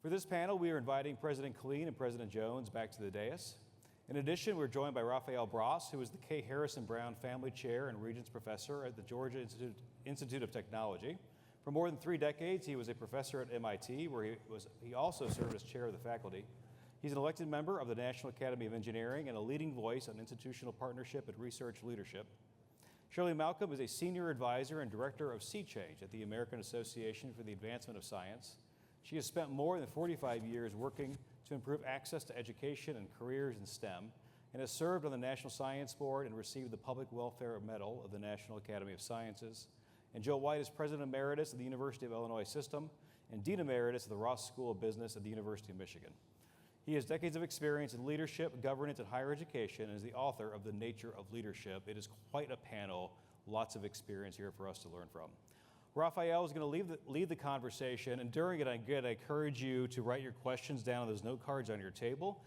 For this panel, we are inviting President Killeen and President Jones back to the dais. In addition, we're joined by Rafael L, who is the K. Harrison Brown Family Chair and Regents Professor at the Georgia Institute of Technology. For more than 3 decades, he was a professor at MIT, where he also served as chair of the faculty. He's an elected member of the National Academy of Engineering and a leading voice on institutional partnership and research leadership. Shirley Malcom is a senior advisor and director of Sea Change at the American Association for the Advancement of Science. She has spent more than 45 years working to improve access to education and careers in STEM, and has served on the National Science Board and received the Public Welfare Medal of the National Academy of Sciences. And Joe White is President Emeritus of the University of Illinois System and Dean Emeritus of the Ross School of Business at the University of Michigan. He has decades of experience in leadership, governance, and higher education, and is the author of The Nature of Leadership. It is quite a panel, lots of experience here for us to learn from. Rafael is going to lead the conversation, and during it, I encourage you to write your questions down on those note cards on your table.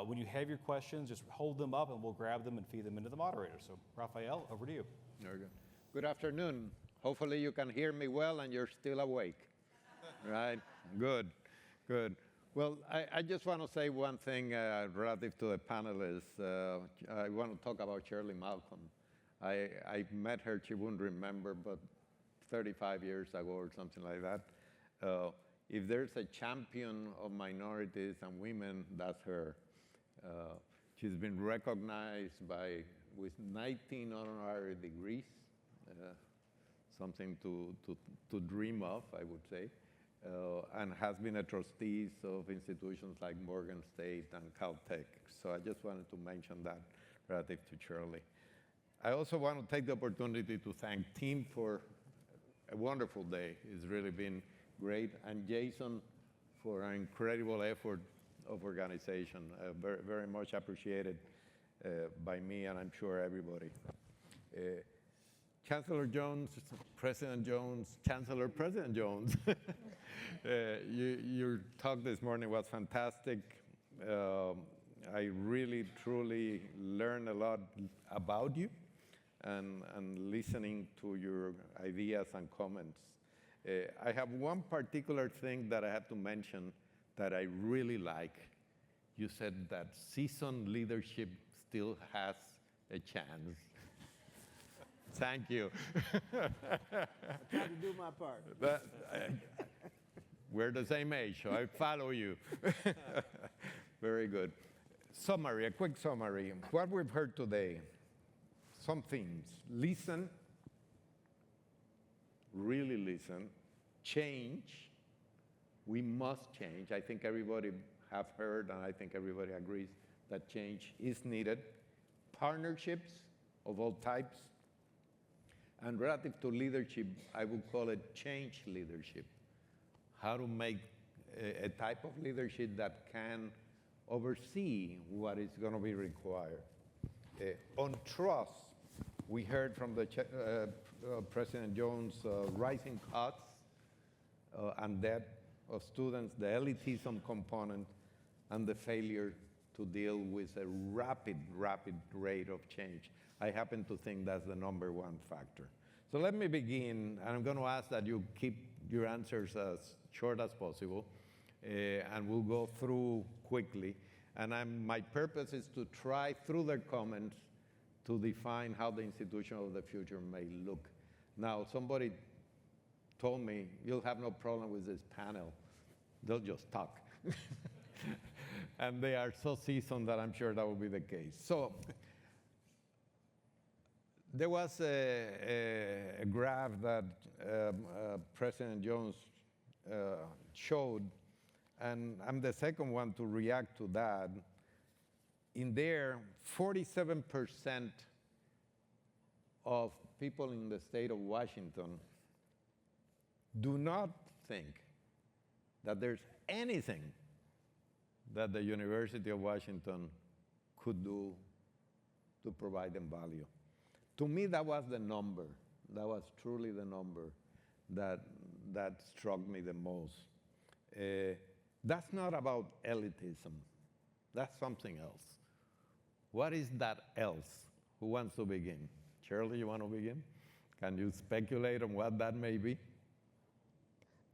When you have your questions, just hold them up and we'll grab them and feed them into the moderator. So, Rafael, over to you. There we go. Good afternoon. Hopefully you can hear me well and you're still awake. Right? Good, good. Well, I just want to say one thing relative to the panelists. I want to talk about Shirley Malcom. I met her, she wouldn't remember, but 35 years ago or something like that. If there's a champion of minorities and women, that's her. She's been recognized with 19 honorary degrees, something to dream of, I would say, and has been a trustee of institutions like Morgan State and Caltech. So I just wanted to mention that relative to Shirley. I also want to take the opportunity to thank Tim for a wonderful day. It's really been great. And Jason for an incredible effort of organization. Very, very much appreciated by me and I'm sure everybody. Chancellor Jones, President Jones, Chancellor President Jones. Your talk this morning was fantastic. I really, truly learned a lot about you. And listening to your ideas and comments. I have one particular thing that I have to mention that I really like. You said that seasoned leadership still has a chance. Thank you. I tried to do my part. We're the same age, so I follow you. Very good. Summary, a quick summary. What we've heard today. Some themes. Listen, really listen. Change. We must change. I think everybody have heard, and I think everybody agrees that change is needed. Partnerships of all types. And relative to leadership, I would call it change leadership. How to make a type of leadership that can oversee what is going to be required. On trust, we heard from the President Jones rising costs and debt of students, the elitism component, and the failure to deal with a rapid rate of change. I happen to think that's the #1 factor. So let me begin, and I'm going to ask that you keep your answers as short as possible, and we'll go through quickly. And my purpose is to try through their comments to define how the institution of the future may look. Now, somebody told me, you'll have no problem with this panel. They'll just talk. And they are so seasoned that I'm sure that will be the case. So there was a graph that President Jones showed, and I'm the second one to react to that. In there, 47% of people in the state of Washington do not think that there's anything that the University of Washington could do to provide them value. To me, that was the number. That was truly the number that struck me the most. That's not about elitism. That's something else. What is that else? Who wants to begin? Shirley, you want to begin? Can you speculate on what that may be?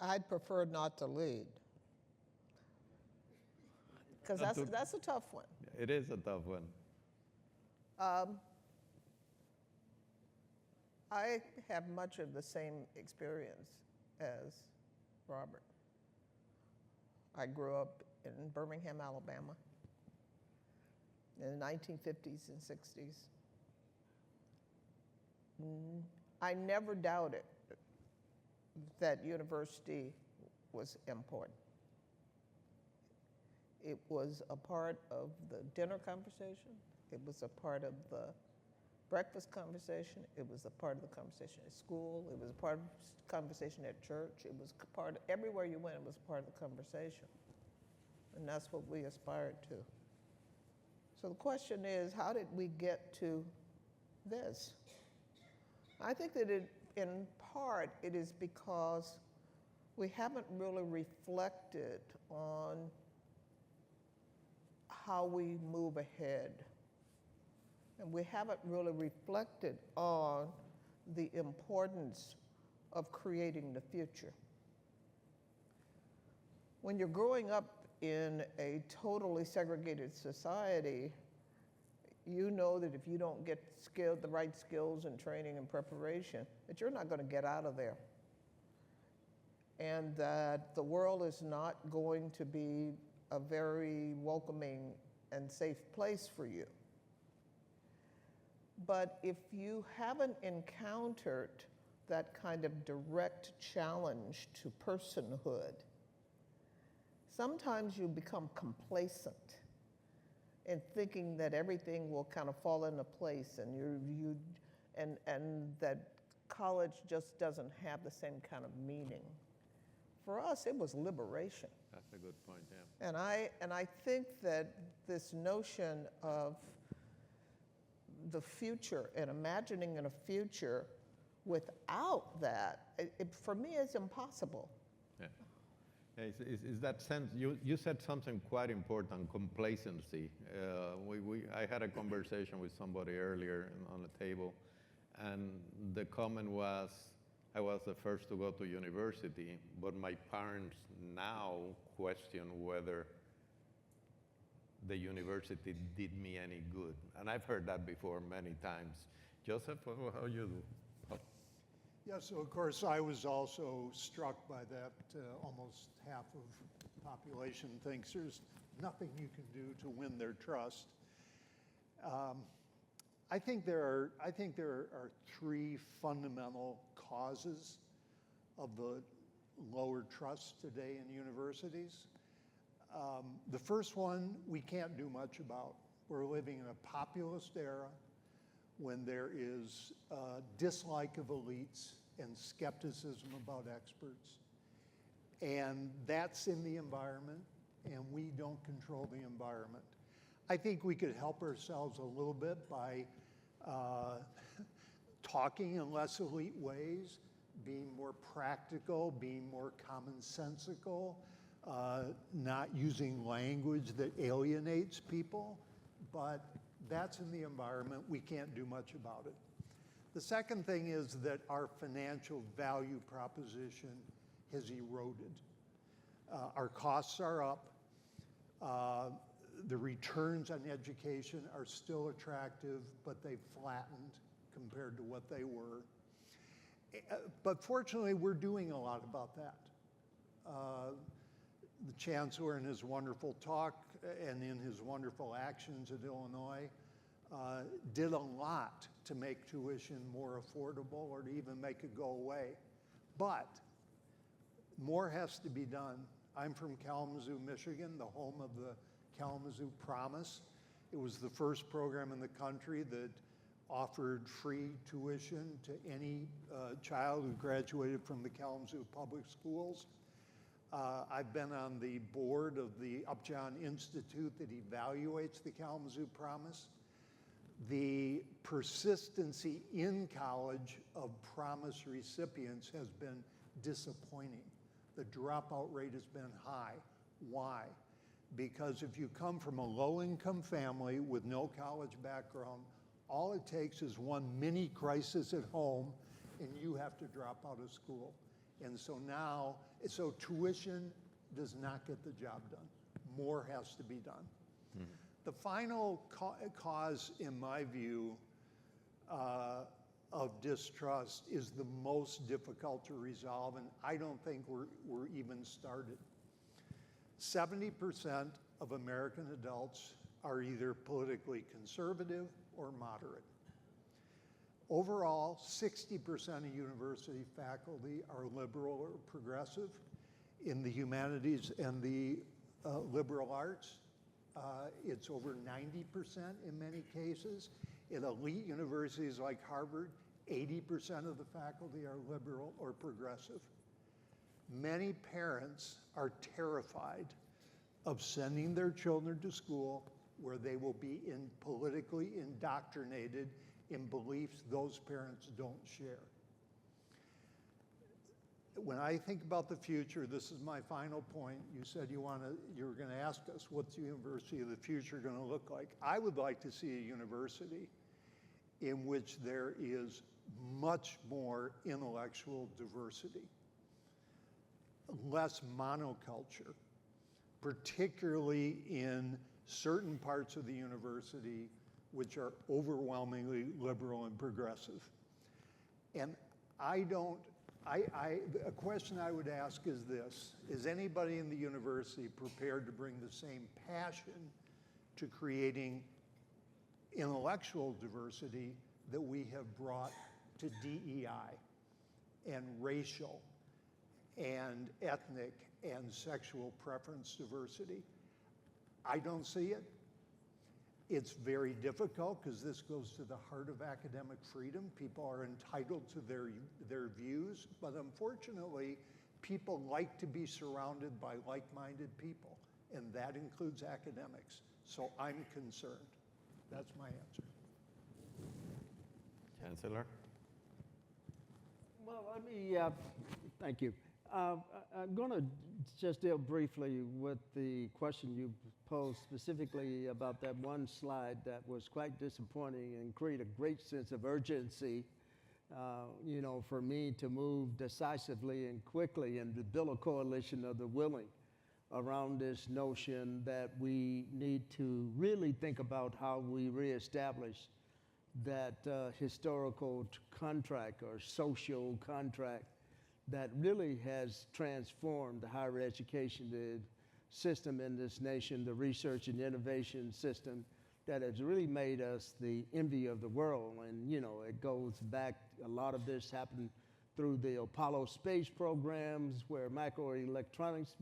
I'd prefer not to lead. Because that's a tough one. It is a tough one. I have much of the same experience as Robert. I grew up in Birmingham, Alabama in the 1950s and 60s. I never doubted that university was important. It was a part of the dinner conversation. It was a part of the breakfast conversation. It was a part of the conversation at school. It was a part of the conversation at church. It was a part of, everywhere you went, it was part of the conversation. And that's what we aspired to. So the question is, how did we get to this? I think that in part, it is because we haven't really reflected on how we move ahead. And we haven't really reflected on the importance of creating the future. When you're growing up in a totally segregated society, you know that if you don't get the right skills and training and preparation, that you're not going to get out of there. And that the world is not going to be a very welcoming and safe place for you. But if you haven't encountered that kind of direct challenge to personhood, sometimes you become complacent in thinking that everything will kind of fall into place, and and that college just doesn't have the same kind of meaning. For us, it was liberation. That's a good point, yeah. And I think that this notion of the future and imagining in a future without that, for me, it's impossible. Yeah. Is that sense, you said something quite important, complacency. I had a conversation with somebody earlier on the table, and the comment was, I was the first to go to university, but my parents now question whether the university did me any good. And I've heard that before many times. Joseph, how you do? Yeah, so of course I was also struck by that. Almost half of the population thinks there's nothing you can do to win their trust. I think there are three fundamental causes of the lower trust today in universities. The first one we can't do much about. We're living in a populist era when there is dislike of elites and skepticism about experts. And that's in the environment, and we don't control the environment. I think we could help ourselves a little bit by talking in less elite ways, being more practical, being more commonsensical, not using language that alienates people, but that's in the environment. We can't do much about it. The second thing is that our financial value proposition has eroded. Our costs are up. The returns on education are still attractive, but they've flattened compared to what they were. But fortunately, we're doing a lot about that. The Chancellor in his wonderful talk and in his wonderful actions at Illinois did a lot to make tuition more affordable or to even make it go away. But more has to be done. I'm from Kalamazoo, Michigan, the home of the Kalamazoo Promise. It was the first program in the country that offered free tuition to any child who graduated from the Kalamazoo Public Schools. I've been on the board of the Upjohn Institute that evaluates the Kalamazoo Promise. The persistency in college of Promise recipients has been disappointing. The dropout rate has been high. Why? Because if you come from a low-income family with no college background, all it takes is one mini crisis at home and you have to drop out of school. And so now, tuition does not get the job done. more has to be done. The final cause, in my view, of distrust is the most difficult to resolve, and I don't think we're even started. 70% of American adults are either politically conservative or moderate. Overall, 60% of university faculty are liberal or progressive. In the humanities and the liberal arts, it's over 90% in many cases. In elite universities like Harvard, 80% of the faculty are liberal or progressive. Many parents are terrified of sending their children to school where they will be politically indoctrinated in beliefs those parents don't share. When I think about the future, this is my final point. You said you were going to ask us what's the university of the future going to look like. I would like to see a university in which there is much more intellectual diversity, less monoculture, particularly in certain parts of the university which are overwhelmingly liberal and progressive. And a question I would ask is this: is anybody in the university prepared to bring the same passion to creating intellectual diversity that we have brought to DEI and racial and ethnic and sexual preference diversity? I don't see it. It's very difficult because this goes to the heart of academic freedom. People are entitled to their views, but unfortunately, people like to be surrounded by like-minded people, and that includes academics. So I'm concerned. That's my answer. Chancellor? Well, let me, thank you. I'm going to just deal briefly with the question you posed specifically about that one slide that was quite disappointing and create a great sense of urgency, for me to move decisively and quickly and to build a coalition of the willing around this notion that we need to really think about how we reestablish that historical contract or social contract that really has transformed the higher education system in this nation, the research and innovation system that has really made us the envy of the world. And, it goes back, a lot of this happened through the Apollo space programs where microelectronics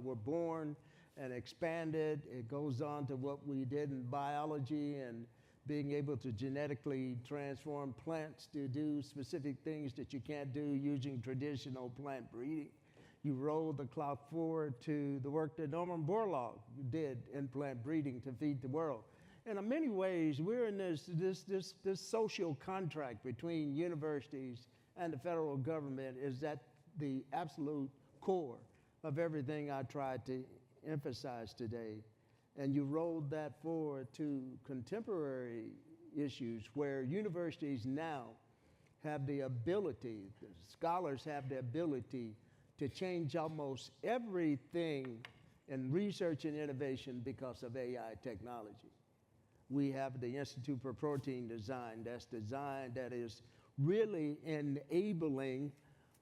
were born and expanded. It goes on to what we did in biology and being able to genetically transform plants to do specific things that you can't do using traditional plant breeding. You roll the clock forward to the work that Norman Borlaug did in plant breeding to feed the world. And in many ways, we're in this social contract between universities and the federal government is at the absolute core of everything I tried to emphasize today. And you rolled that forward to contemporary issues where universities now have the ability, the scholars have the ability to change almost everything in research and innovation because of AI technology. We have the Institute for Protein Design that is really enabling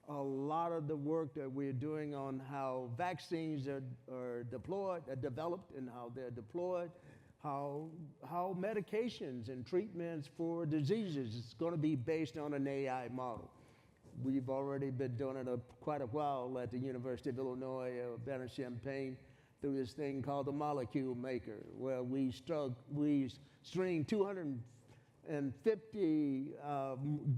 a lot of the work that we're doing on how vaccines are developed and how they're deployed, how medications and treatments for diseases is going to be based on an AI model. We've already been doing it quite a while at the University of Illinois, Urbana-Champaign, through this thing called the Molecule Maker, where we string 250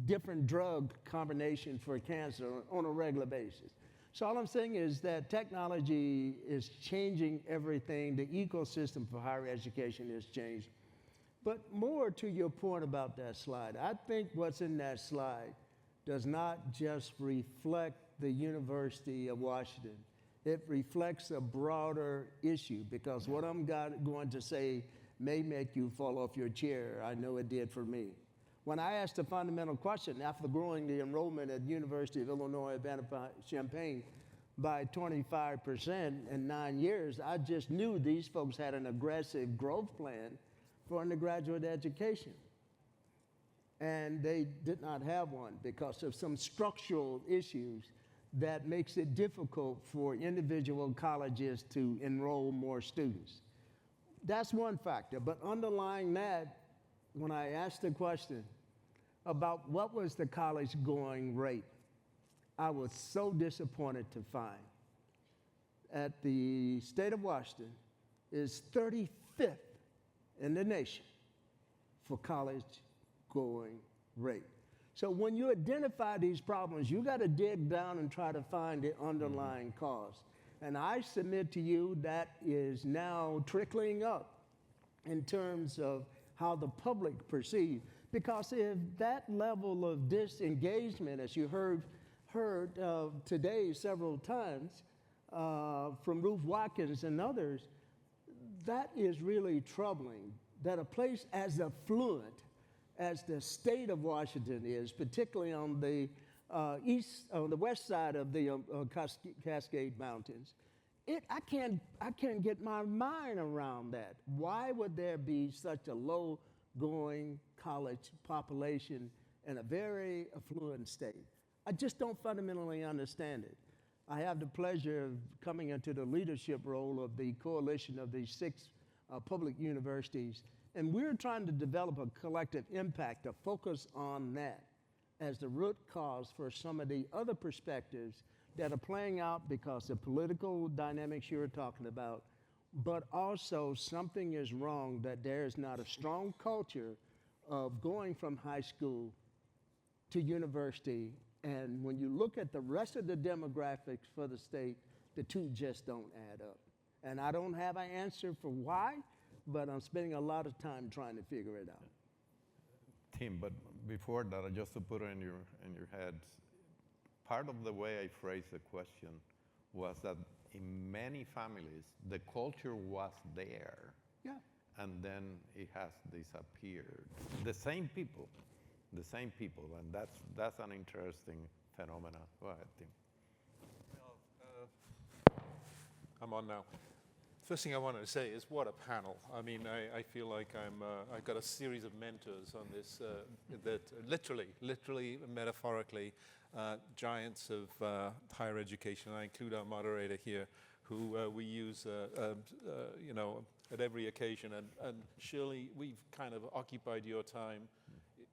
different drug combinations for cancer on a regular basis. So all I'm saying is that technology is changing everything. The ecosystem for higher education has changed. But more to your point about that slide, I think what's in that slide does not just reflect the University of Washington. It reflects a broader issue, because what I'm going to say may make you fall off your chair. I know it did for me. When I asked a fundamental question after growing the enrollment at the University of Illinois, Urbana-Champaign, by 25% in 9 years, I just knew these folks had an aggressive growth plan for undergraduate education. And they did not have one because of some structural issues that makes it difficult for individual colleges to enroll more students. That's one factor, but underlying that, when I asked the question about what was the college going rate, I was so disappointed to find at the state of Washington is 35th in the nation for college going rate. So when you identify these problems, you got to dig down and try to find the underlying cause. And I submit to you that is now trickling up in terms of how the public perceive. Because if that level of disengagement, as you heard today several times from Ruth Watkins and others, that is really troubling. That a place as affluent as the state of Washington is, particularly on the west side of the Cascade Mountains, I can't get my mind around that. Why would there be such a low-going college population in a very affluent state? I just don't fundamentally understand it. I have the pleasure of coming into the leadership role of the coalition of these 6 public universities, and we're trying to develop a collective impact, to focus on that as the root cause for some of the other perspectives that are playing out because of political dynamics you were talking about, but also something is wrong that there is not a strong culture of going from high school to university. And when you look at the rest of the demographics for the state, the two just don't add up. And I don't have an answer for why, but I'm spending a lot of time trying to figure it out. Tim, but before that, just to put it in your heads, part of the way I phrased the question was that in many families, the culture was there. Yeah. And then it has disappeared. The same people, and that's an interesting phenomenon. Go ahead, Tim. Well, I'm on now. First thing I wanted to say is what a panel. I mean, I feel like I've got a series of mentors on this that literally, metaphorically, giants of higher education. I include our moderator here, who we use, at every occasion. And Shirley, we've kind of occupied your time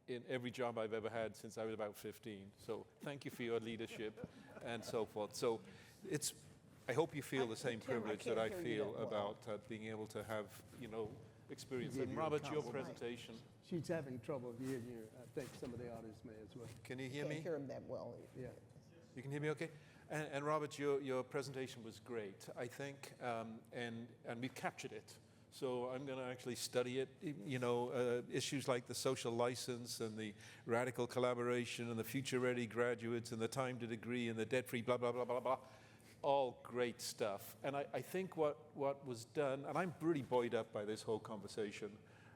in every job I've ever had since I was about 15. So thank you for your leadership and so forth. So I hope you feel the same privilege that I feel about being able to have, experience. And Robert, your presentation. She's having trouble hearing you. I think some of the audience may as well. Can you hear me? Can't hear him that well. Yeah. You can hear me okay? And Robert, your presentation was great, I think, and we've captured it. So I'm going to actually study it, issues like the social license and the radical collaboration and the future-ready graduates and the time to degree and the debt-free blah, blah, blah, blah, blah. All great stuff. And I think what was done, and I'm pretty buoyed up by this whole conversation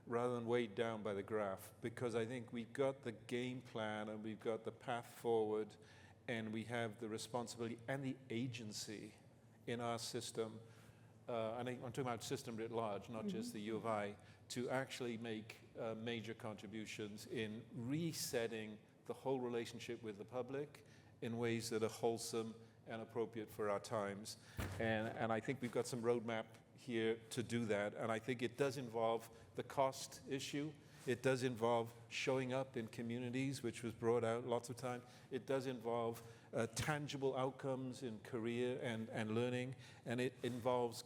rather than weighed down by the graph, because I think we've got the game plan and we've got the path forward and we have the responsibility and the agency in our system, and I'm talking about system writ large, not just the U of I, to actually make major contributions in resetting the whole relationship with the public in ways that are wholesome and appropriate for our times. And I think we've got some roadmap here to do that. And I think it does involve the cost issue. It does involve showing up in communities, which was brought out lots of time. It does involve tangible outcomes in career and learning. And it involves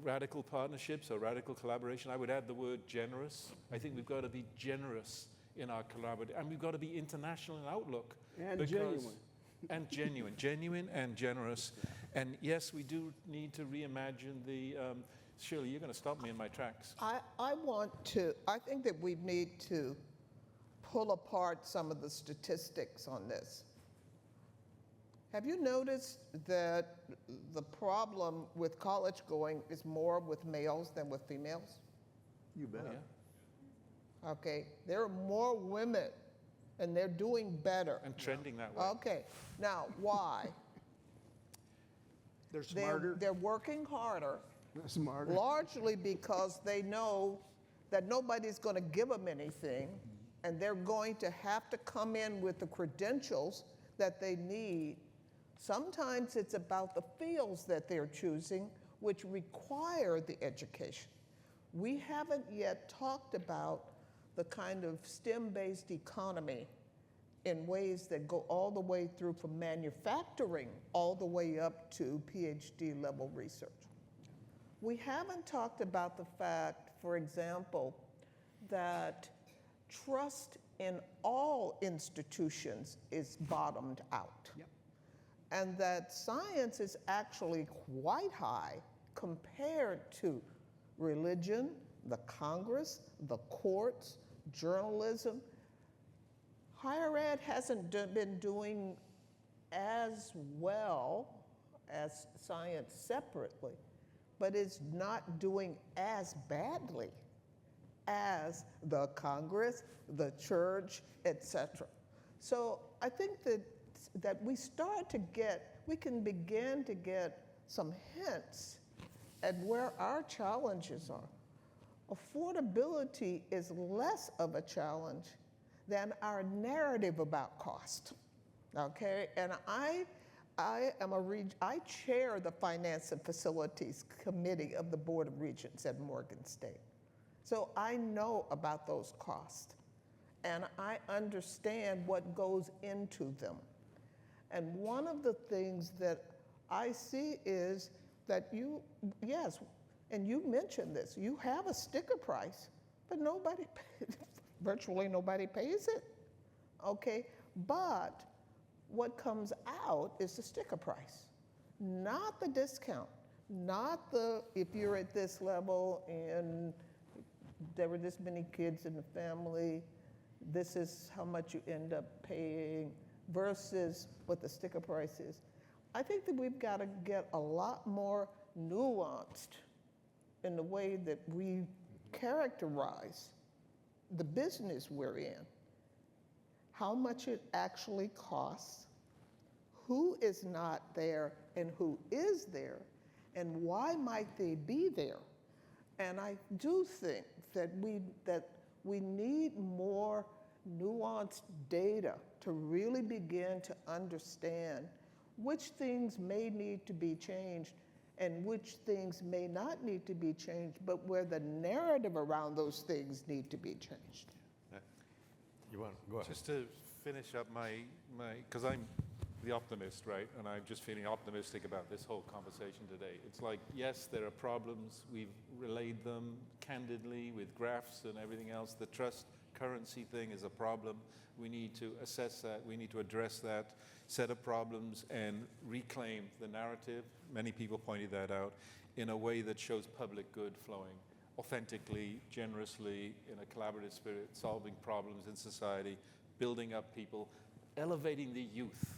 radical partnerships or radical collaboration. I would add the word generous. I think we've got to be generous in our collaboration. And we've got to be international in outlook. And genuine. And genuine and generous. And yes, we do need to reimagine the, Shirley, you're going to stop me in my tracks. I think that we need to pull apart some of the statistics on this. Have you noticed that the problem with college going is more with males than with females? You bet. Oh, yeah. Okay, there are more women and they're doing better. And trending that way. Okay, now why? They're smarter. They're working harder, Smarter. largely because they know that nobody's going to give them anything, and they're going to have to come in with the credentials that they need. Sometimes it's about the fields that they're choosing, which require the education. We haven't yet talked about the kind of STEM-based economy in ways that go all the way through from manufacturing all the way up to PhD level research. We haven't talked about the fact, for example, that trust in all institutions is bottomed out. Yep. And that science is actually quite high compared to religion, the Congress, the courts, journalism. Higher ed hasn't been doing as well as science separately, but it's not doing as badly as the Congress, the church, etc. So I think that we can begin to get some hints at where our challenges are. Affordability is less of a challenge than our narrative about cost, okay? And I chair the Finance and Facilities Committee of the Board of Regents at Morgan State. So I know about those costs, and I understand what goes into them. And one of the things that I see is that yes, and you mentioned this, you have a sticker price, but virtually nobody pays it, okay? But what comes out is the sticker price, not the discount, not the, if you're at this level and there were this many kids in the family, this is how much you end up paying versus what the sticker price is. I think that we've got to get a lot more nuanced in the way that we characterize the business we're in, how much it actually costs, who is not there and who is there, and why might they be there. And I do think that we need more nuanced data to really begin to understand which things may need to be changed and which things may not need to be changed, but where the narrative around those things need to be changed. You want go ahead. Just to finish up because I'm the optimist, right? And I'm just feeling optimistic about this whole conversation today. It's like, yes, there are problems. We've relayed them candidly with graphs and everything else. The trust currency thing is a problem. We need to assess that. We need to address that set of problems and reclaim the narrative. Many people pointed that out in a way that shows public good flowing authentically, generously, in a collaborative spirit, solving problems in society, building up people, elevating the youth.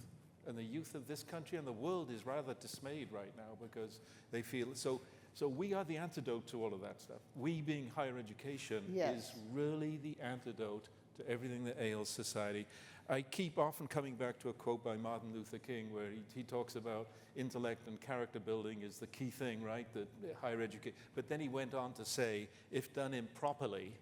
And the youth of this country and the world is rather dismayed right now because they feel so we are the antidote to all of that stuff. We being higher education is really the antidote to everything that ails society. I keep often coming back to a quote by Martin Luther King where he talks about intellect and character building is the key thing, right? That higher education. But then he went on to say, if done improperly,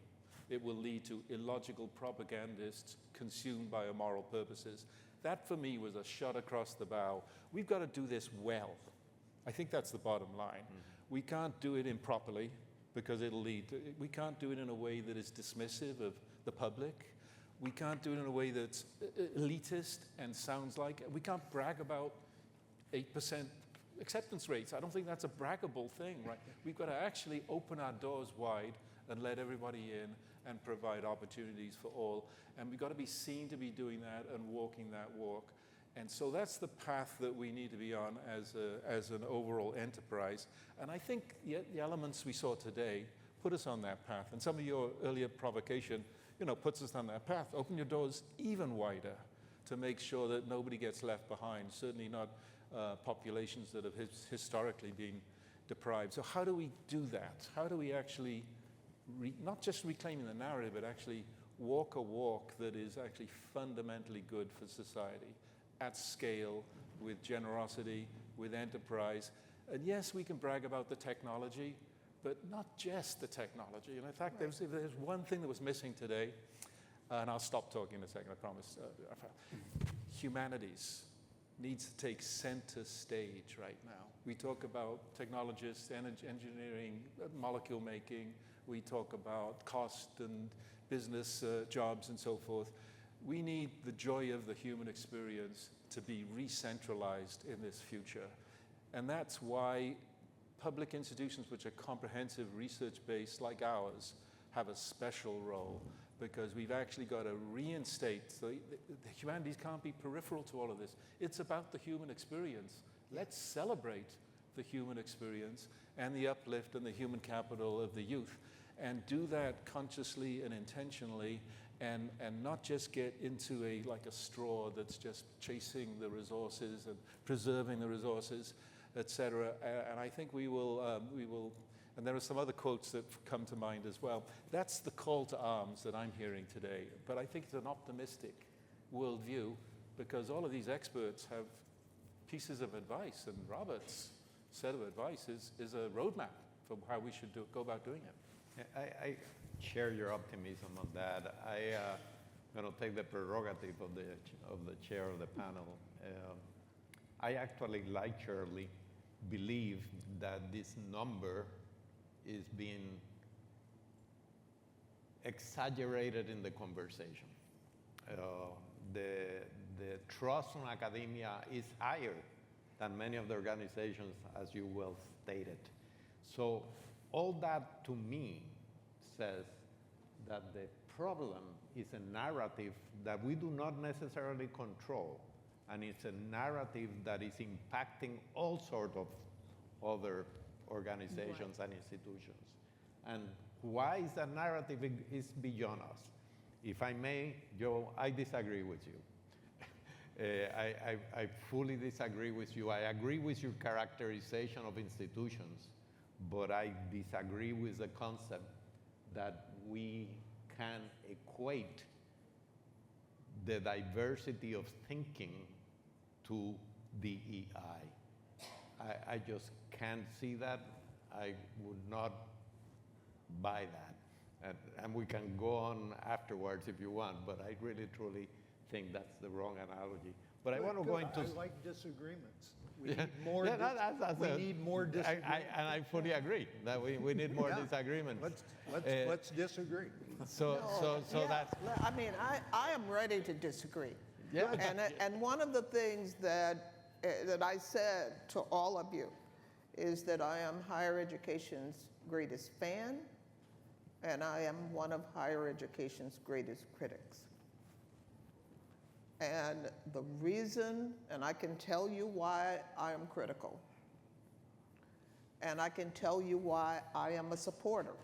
it will lead to illogical propagandists consumed by immoral purposes. That for me was a shot across the bow. We've got to do this well. I think that's the bottom line. Mm-hmm. We can't do it improperly because it'll lead to, we can't do it in a way that is dismissive of the public. We can't do it in a way that's elitist and sounds like, we can't brag about 8% acceptance rates. I don't think that's a braggable thing, right? We've got to actually open our doors wide and let everybody in and provide opportunities for all. And we've got to be seen to be doing that and walking that walk. And so that's the path that we need to be on as an overall enterprise. And I think the elements we saw today put us on that path. And some of your earlier provocation, puts us on that path. Open your doors even wider to make sure that nobody gets left behind, certainly not populations that have historically been deprived. So how do we do that? How do we actually, not just reclaiming the narrative, but actually walk a walk that is actually fundamentally good for society at scale with generosity, with enterprise. And yes, we can brag about the technology, but not just the technology. And in fact, there's one thing that was missing today, and I'll stop talking in a second, I promise, Rafael. Humanities needs to take center stage right now. We talk about technologists, engineering, molecule making. We talk about cost and business jobs and so forth. We need the joy of the human experience to be re-centralized in this future. And that's why public institutions which are comprehensive, research-based like ours have a special role, because we've actually got to reinstate, the humanities can't be peripheral to all of this. It's about the human experience. Let's celebrate the human experience and the uplift and the human capital of the youth, and do that consciously and intentionally, and not just get into like a straw that's just chasing the resources and preserving the resources, et cetera. And I think we will, and there are some other quotes that come to mind as well. That's the call to arms that I'm hearing today. But I think it's an optimistic worldview, because all of these experts have pieces of advice, and Robert's set of advice is a roadmap for how we should go about doing it. I share your optimism on that. I'm going to take the prerogative of the chair of the panel. I actually, like Shirley, believe that this number is being exaggerated in the conversation. The trust in academia is higher than many of the organizations, as you well stated. So all that to me says that the problem is a narrative that we do not necessarily control, and it's a narrative that is impacting all sorts of other organizations and institutions. And why is that narrative is beyond us? If I may, Joe, I disagree with you. I fully disagree with you. I agree with your characterization of institutions, but I disagree with the concept that we can equate the diversity of thinking to DEI. I just can't see that. I would not buy that. And we can go on afterwards if you want, but I really, truly think that's the wrong analogy. But I want to go into... I like disagreements. We Yeah. need more, we need more disagreement. And I fully agree that we need more disagreement. Let's disagree. So Yeah, that's... I mean, I am ready to disagree. Yeah. And one of the things that I said to all of you is that I am higher education's greatest fan, and I am one of higher education's greatest critics. And the reason, and I can tell you why I am critical, and I can tell you why I am a supporter.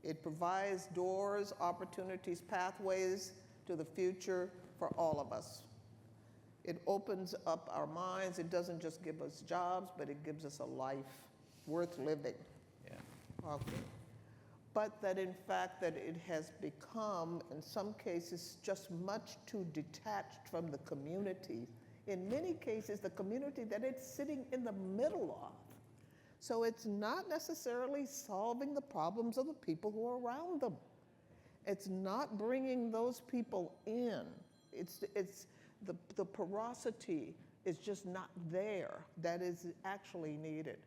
It provides doors, opportunities, pathways to the future for all of us. It opens up our minds. It doesn't just give us jobs, but it gives us a life worth living. Yeah. Okay. But that in fact that it has become, in some cases, just much too detached from the community. In many cases, the community that it's sitting in the middle of. So it's not necessarily solving the problems of the people who are around them. It's not bringing those people in. It's the porosity is just not there. That is actually needed.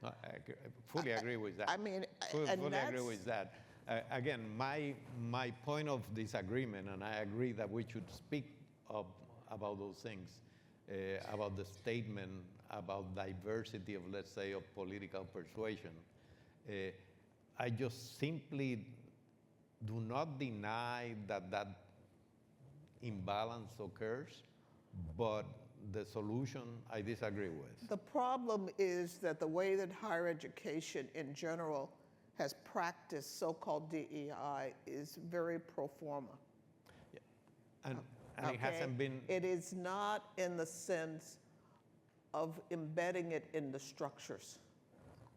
No, I fully agree with that. I mean, fully and agree with that. Again, my point of disagreement, and I agree that we should speak about those things, about the statement about diversity of, let's say, of political persuasion. I just simply do not deny that imbalance occurs, but the solution I disagree with. the problem is that the way that higher education in general has practiced so-called DEI is very pro forma. And it hasn't been... It is not in the sense of embedding it in the structures.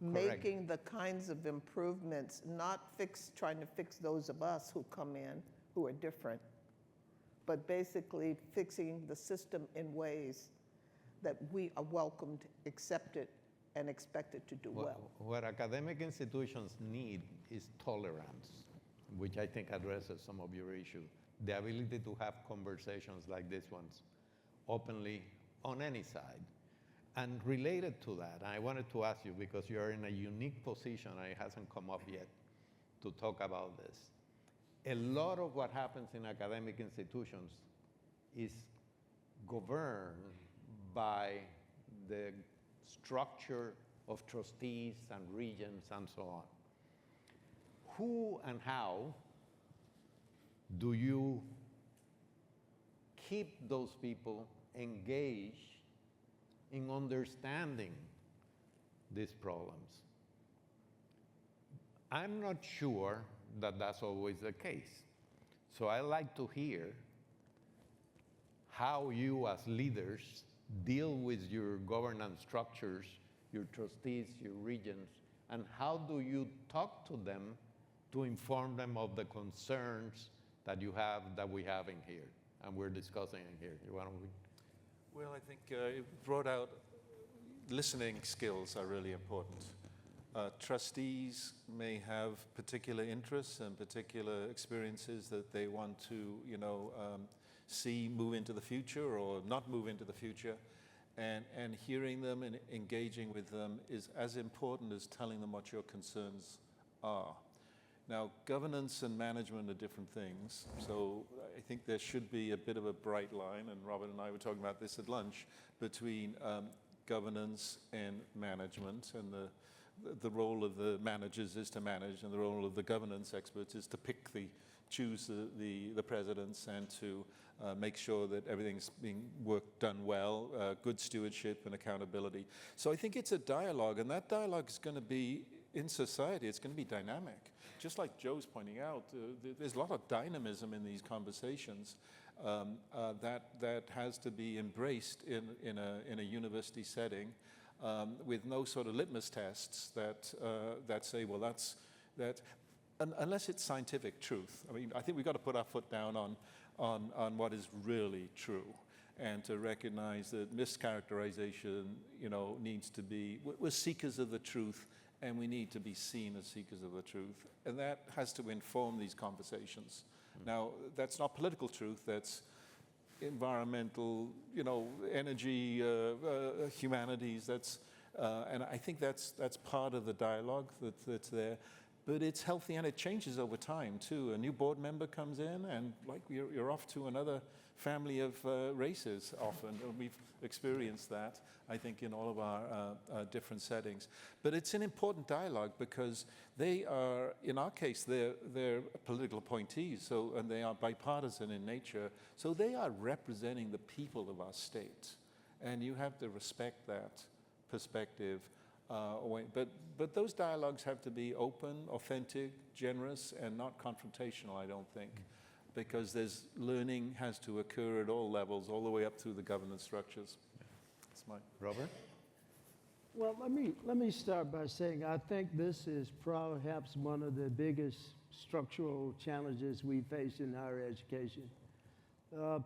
Correct. Making the kinds of improvements, not trying to fix those of us who come in who are different, but basically fixing the system in ways that we are welcomed, accepted, and expected to do well. What academic institutions need is tolerance, which I think addresses some of your issues. The ability to have conversations like these ones openly on any side. And related to that, I wanted to ask you, because you're in a unique position, and it hasn't come up yet, to talk about this. A lot of what happens in academic institutions is governed by the structure of trustees and regents and so on. Who and how do you keep those people engaged in understanding these problems? I'm not sure that that's always the case. So I like to hear how you as leaders deal with your governance structures, your trustees, your regents, and how do you talk to them to inform them of the concerns that you have, that we have in here, and we're discussing in here. You want to? Well, I think it brought out listening skills are really important. Trustees may have particular interests and particular experiences that they want to, see move into the future or not move into the future. And hearing them and engaging with them is as important as telling them what your concerns are. Now, governance and management are different things, so I think there should be a bit of a bright line, and Robert and I were talking about this at lunch, between governance and management, and the role of the managers is to manage, and the role of the governance experts is to choose the presidents and to make sure that everything's being done well, good stewardship and accountability. So I think it's a dialogue, and that dialogue is going to be in society, it's going to be dynamic. Just like Joe's pointing out, there's a lot of dynamism in these conversations that has to be embraced in a university setting with no sort of litmus tests that say, well, that. Unless it's scientific truth. I mean, I think we've got to put our foot down on what is really true, and to recognize that mischaracterization, needs to be. We're seekers of the truth, and we need to be seen as seekers of the truth, and that has to inform these conversations. Now, that's not political truth. That's environmental, energy, humanities. And I think that's part of the dialogue that's there. But it's healthy, and it changes over time, too. A new board member comes in, and you're off to another family of races often. And we've experienced that, I think, in all of our different settings. But it's an important dialogue because they are, in our case, they're political appointees, and they are bipartisan in nature. So they are representing the people of our state. And you have to respect that perspective. But those dialogues have to be open, authentic, generous, and not confrontational, I don't think, because learning has to occur at all levels, all the way up through the governance structures. That's my Robert? Well, let me start by saying I think this is perhaps one of the biggest structural challenges we face in higher education.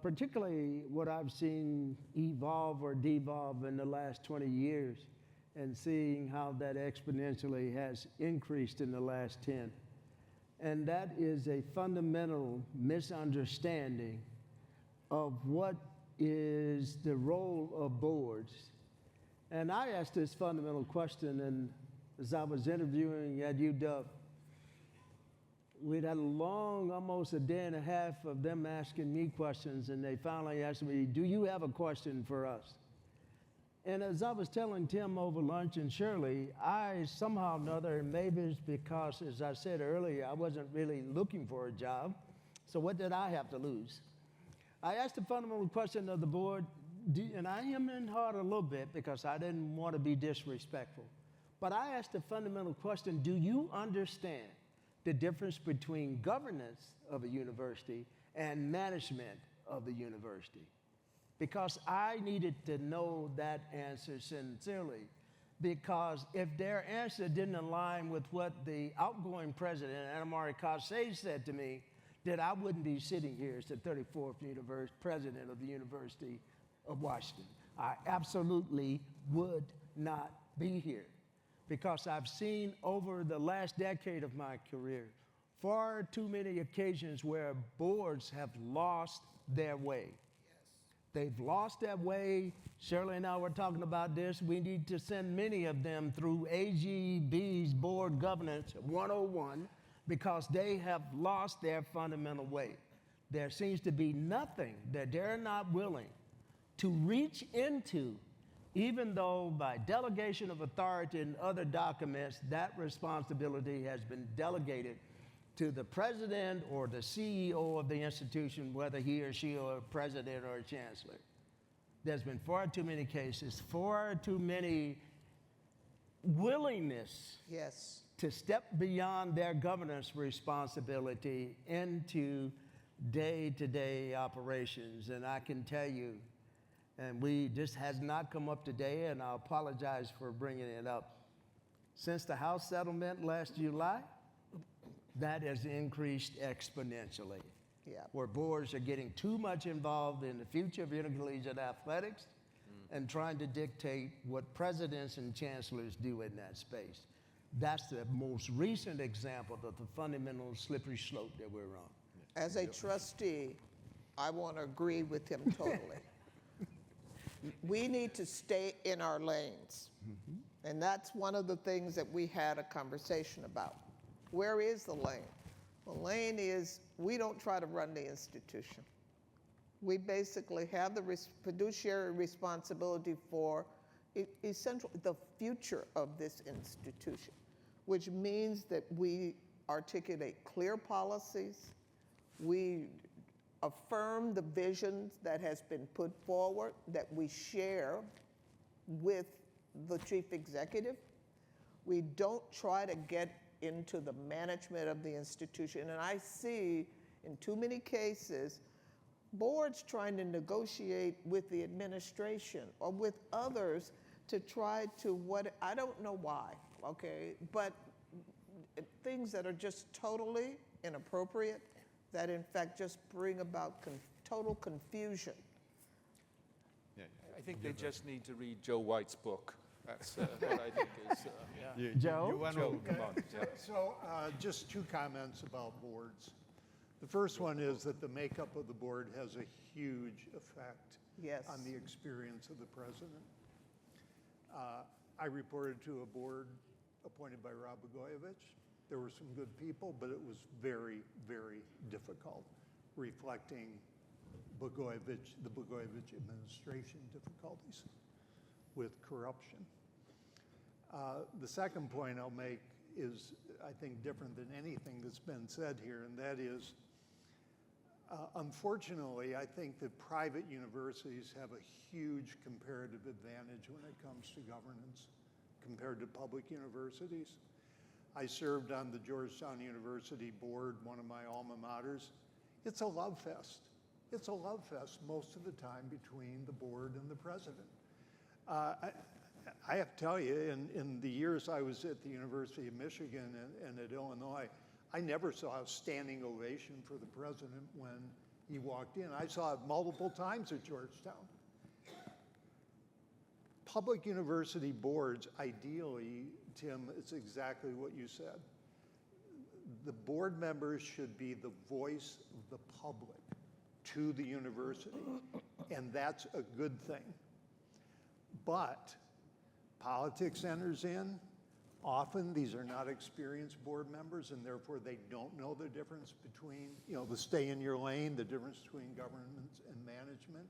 Particularly what I've seen evolve or devolve in the last 20 years, and seeing how that exponentially has increased in the last 10. And that is a fundamental misunderstanding of what is the role of boards. And I asked this fundamental question, and as I was interviewing at UW, we'd had a long, almost a day and a half of them asking me questions, and they finally asked me, do you have a question for us? And as I was telling Tim over lunch and Shirley, I somehow or another, maybe it's because, as I said earlier, I wasn't really looking for a job, so what did I have to lose? I asked the fundamental question of the board, and I am in hard a little bit because I didn't want to be disrespectful, but I asked the fundamental question, do you understand the difference between governance of a university and management of the university? Because I needed to know that answer sincerely. Because if their answer didn't align with what the outgoing president, Anamari Kasey, said to me, that I wouldn't be sitting here as the 34th president of the University of Washington. I absolutely would not be here because I've seen over the last decade of my career far too many occasions where boards have lost their way. They've lost their way. Shirley and I were talking about this. We need to send many of them through AGB's Board Governance 101 because they have lost their fundamental way. There seems to be nothing that they're not willing to reach into, even though by delegation of authority in other documents, that responsibility has been delegated to the president or the CEO of the institution, whether he or she or a president or a chancellor. There's been far too many cases, far too many willingness Yes. to step beyond their governance responsibility into day-to-day operations. And I can tell you, and this has not come up today, and I apologize for bringing it up. Since the House settlement last July, that has increased exponentially. Yeah. Where boards are getting too much involved in the future of intercollegiate athletics and trying to dictate what presidents and chancellors do in that space. That's the most recent example of the fundamental slippery slope that we're on. As a trustee, I want to agree with him totally. We need to stay in our lanes. And that's one of the things that we had a conversation about. Where is the lane? The lane is we don't try to run the institution. We basically have the fiduciary responsibility for essentially the future of this institution, which means that we articulate clear policies, we affirm the visions that has been put forward that we share with the chief executive. We don't try to get into the management of the institution. And I see in too many cases, boards trying to negotiate with the administration or with others to try to I don't know why, okay, but things that are just totally inappropriate that in fact just bring about total confusion. I think they just need to read Joe White's book. That's what I think is. Joe? Joe, come on. Yeah. So just two comments about boards. The first one is that the makeup of the board has a huge effect Yes. on the experience of the president. I reported to a board appointed by Rob Blagojevich. There were some good people, but it was very, very difficult, reflecting the Blagojevich administration difficulties with corruption. The second point I'll make is, I think, different than anything that's been said here, and that is, unfortunately, I think that private universities have a huge comparative advantage when it comes to governance compared to public universities. I served on the Georgetown University board, one of my alma maters. It's a love fest. It's a love fest most of the time between the board and the president. I have to tell you, in the years I was at the University of Michigan and at Illinois, I never saw a standing ovation for the president when he walked in. I saw it multiple times at Georgetown. Public university boards, ideally, Tim, it's exactly what you said. The board members should be the voice of the public to the university, and that's a good thing. But politics enters in. Often these are not experienced board members, and therefore they don't know the difference between, the stay in your lane, the difference between governance and management.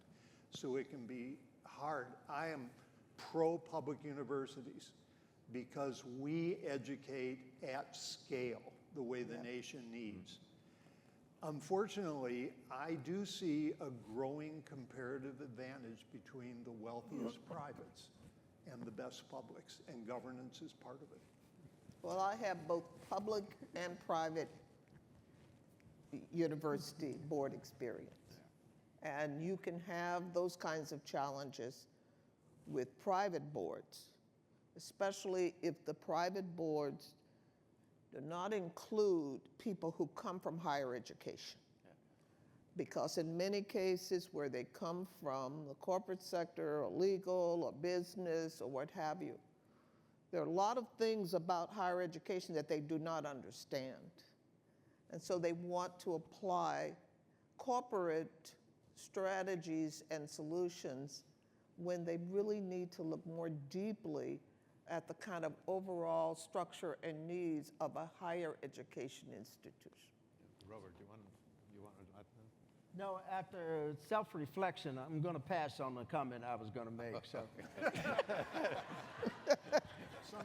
So it can be hard. I am pro-public universities because we educate at scale the way the nation needs. Unfortunately, I do see a growing comparative advantage between the wealthiest privates and the best publics, and governance is part of it. Well, I have both public and private university board experience. And you can have those kinds of challenges with private boards, especially if the private boards do not include people who come from higher education. Because in many cases where they come from, the corporate sector or legal or business or what have you, there are a lot of things about higher education that they do not understand. And so they want to apply corporate strategies and solutions when they really need to look more deeply at the kind of overall structure and needs of a higher education institution. Robert, you want to add that? No, after self-reflection, I'm going to pass on the comment I was going to make. So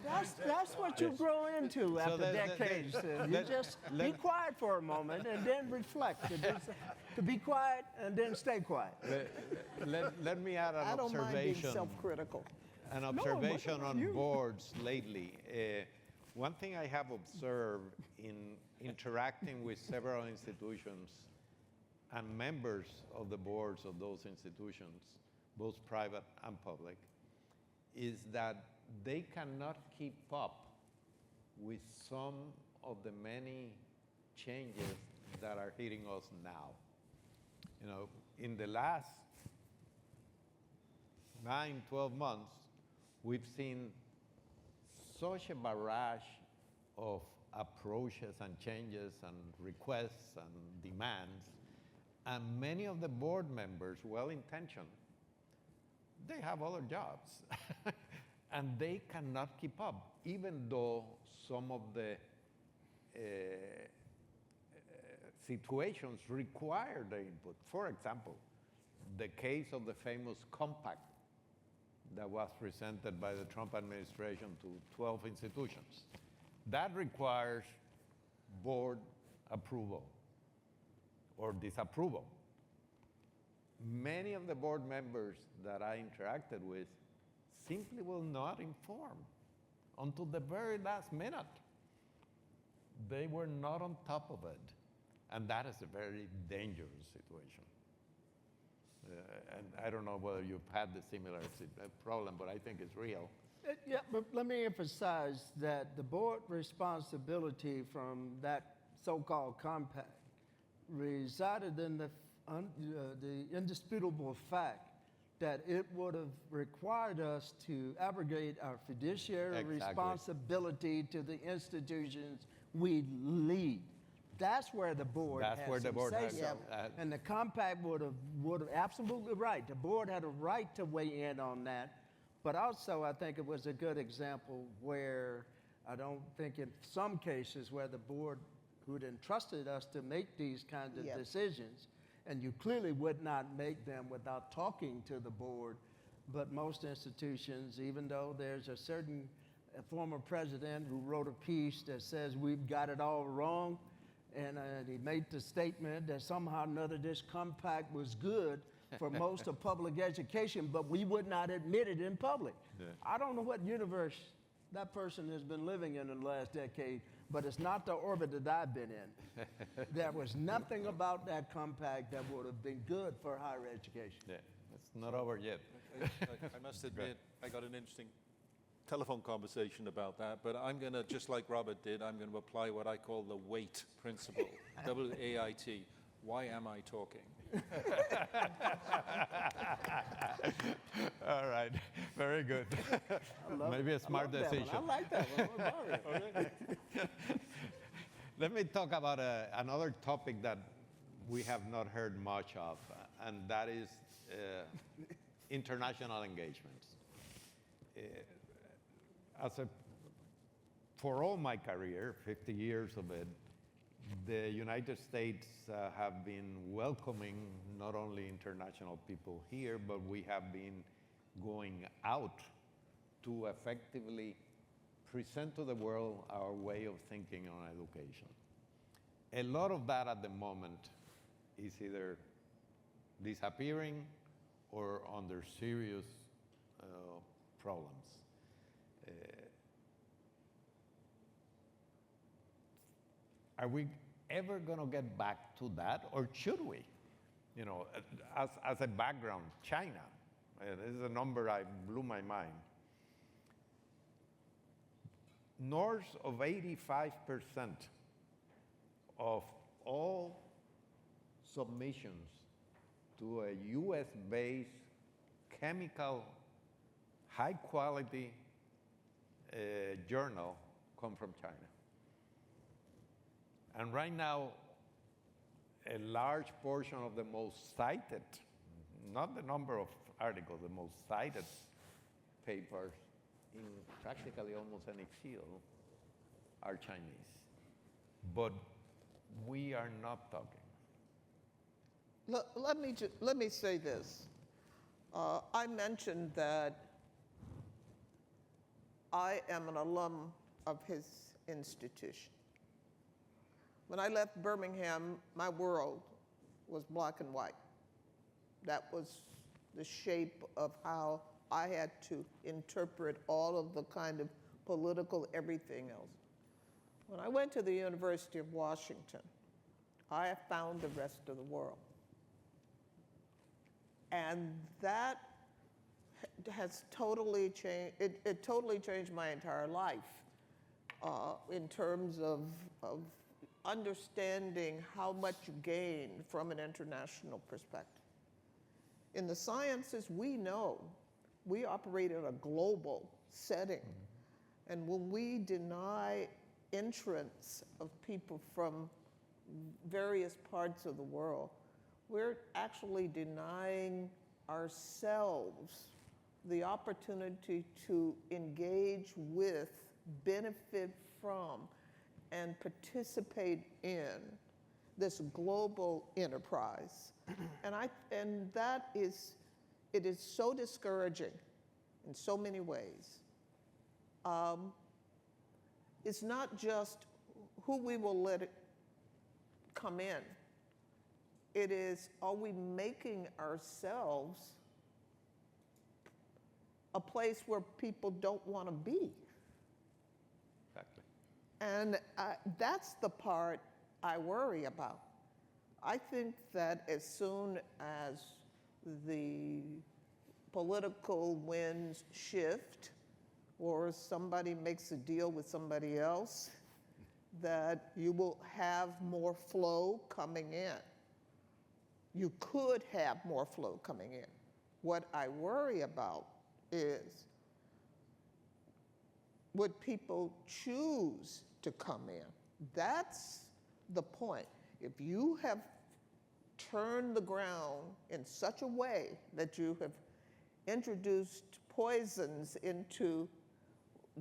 that's what you grow into after decades. You just be quiet for a moment and then reflect. To be quiet and then stay quiet. Let me add an I don't mind being observation. self-critical. An observation on boards lately. One thing I have observed in interacting with several institutions and members of the boards of those institutions, both private and public, is that they cannot keep up with some of the many changes that are hitting us now. You know, in the last 9, 12 months, we've seen such a barrage of approaches and changes and requests and demands, and many of the board members, well-intentioned, they have other jobs, and they cannot keep up, even though some of the situations require their input. For example, the case of the famous compact that was presented by the Trump administration to 12 institutions. That requires board approval or disapproval. Many of the board members that I interacted with simply will not inform until the very last minute. They were not on top of it. And that is a very dangerous situation. And I don't know whether you've had the similar problem, but I think it's real. Yeah, but let me emphasize that the board responsibility from that so-called compact resided in the indisputable fact that it would have required us to abrogate our fiduciary responsibility to the institutions we lead. That's where the board That's has where the some board has say-so. some, And the compact would have absolutely right. The board had a right to weigh in on that. But also, I think it was a good example where I don't think in some cases where the board who'd entrusted us to make these kinds of decisions, and you clearly would not make them without talking to the board, but most institutions, even though there's a certain former president who wrote a piece that says we've got it all wrong, and he made the statement that somehow or another this compact was good for most of public education, but we would not admit it in public. Yeah. I don't know what universe that person has been living in the last decade, but it's not the orbit that I've been in. There was nothing about that compact that would have been good for higher education. Yeah, it's not over yet. I must admit, I got an interesting telephone conversation about that, but I'm going to, just like Robert did, I'm going to apply what I call the WAIT principle, W-A-I-T. Why am I talking? All right, very good. Maybe a smart decision. I like that one. Let me talk about another topic that we have not heard much of, and that is international engagements. For all my career, 50 years of it, the United States have been welcoming not only international people here, but we have been going out to effectively present to the world our way of thinking on education. A lot of that at the moment is either disappearing or under serious problems. Are we ever going to get back to that, or should we? You know, as a background, China, this is a number that blew my mind. North of 85% of all submissions to a US-based chemical, high-quality journal come from China. And right now, a large portion of the most cited, not the number of articles, the most cited papers in practically almost any field are Chinese. But we are not talking. Let me say this. I mentioned that I am an alum of his institution. When I left Birmingham, my world was black and white. That was the shape of how I had to interpret all of the kind of political everything else. When I went to the University of Washington, I found the rest of the world. And that has totally changed, it totally changed my entire life in terms of understanding how much you gain from an international perspective. In the sciences, we know we operate in a global setting. And when we deny entrance of people from various parts of the world, we're actually denying ourselves the opportunity to engage with, benefit from, and participate in this global enterprise. And that is, it is so discouraging in so many ways. It's not just who we will let it come in. It is, are we making ourselves a place where people don't want to be? Exactly. And that's the part I worry about. I think that as soon as the political winds shift or somebody makes a deal with somebody else, that you will have more flow coming in. You could have more flow coming in. What I worry about is, would people choose to come in? That's the point. If you have turned the ground in such a way that you have introduced poisons into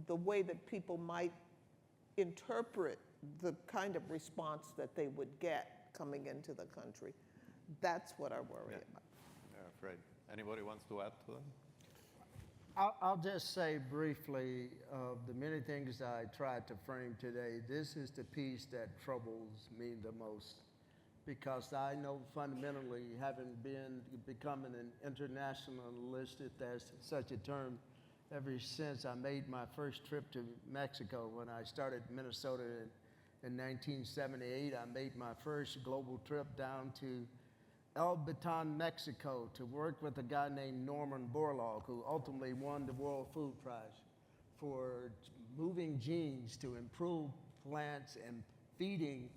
the way that people might interpret the kind of response that they would get coming into the country, that's what I worry about. Yeah, Fred. Anybody wants to add to that? I'll just say briefly of the many things I tried to frame today, this is the piece that troubles me the most, because I know fundamentally, having becoming an internationalist, if there's such a term, ever since I made my first trip to Mexico when I started Minnesota in 1978, I made my first global trip down to El Baton, Mexico, to work with a guy named Norman Borlaug, who ultimately won the World Food Prize for moving genes to improve plants and feeding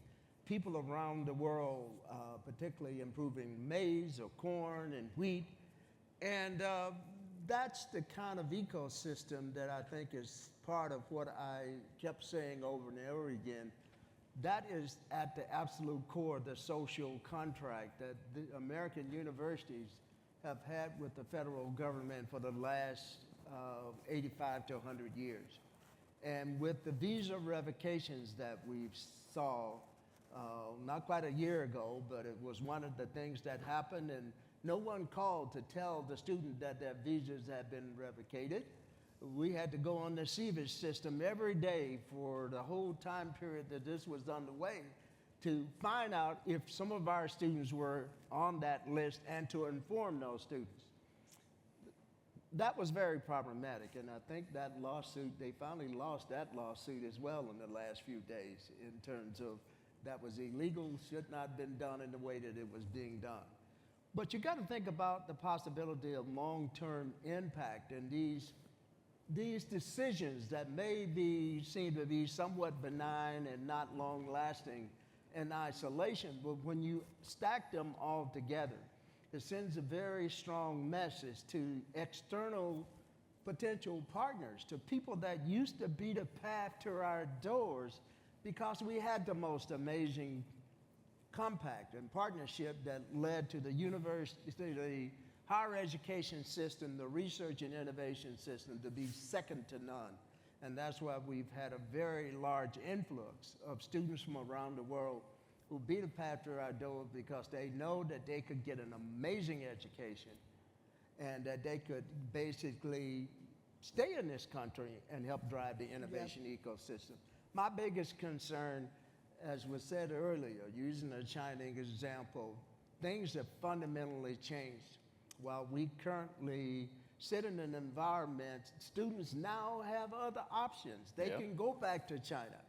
people around the world, particularly improving maize or corn and wheat. And that's the kind of ecosystem that I think is part of what I kept saying over and over again. That is at the absolute core of the social contract that the American universities have had with the federal government for the last 85 to 100 years. And with the visa revocations that we saw not quite a year ago, but it was one of the things that happened, and no one called to tell the student that their visas had been revocated. We had to go on the CVIS system every day for the whole time period that this was underway to find out if some of our students were on that list and to inform those students. That was very problematic, and I think that lawsuit, they finally lost that lawsuit as well in the last few days in terms of that was illegal, should not have been done in the way that it was being done. But you got to think about the possibility of long-term impact and these decisions that may seem to be somewhat benign and not long-lasting, in isolation, but when you stack them all together, it sends a very strong message to external potential partners, to people that used to beat a path to our doors because we had the most amazing compact and partnership that led to the university, the higher education system, the research and innovation system to be second to none. And that's why we've had a very large influx of students from around the world who beat a path to our door because they know that they could get an amazing education and that they could basically stay in this country and help drive the innovation ecosystem. My biggest concern, as was said earlier, using the China example, things have fundamentally changed. While we currently sit in an environment, students now have other options. They can go back to China.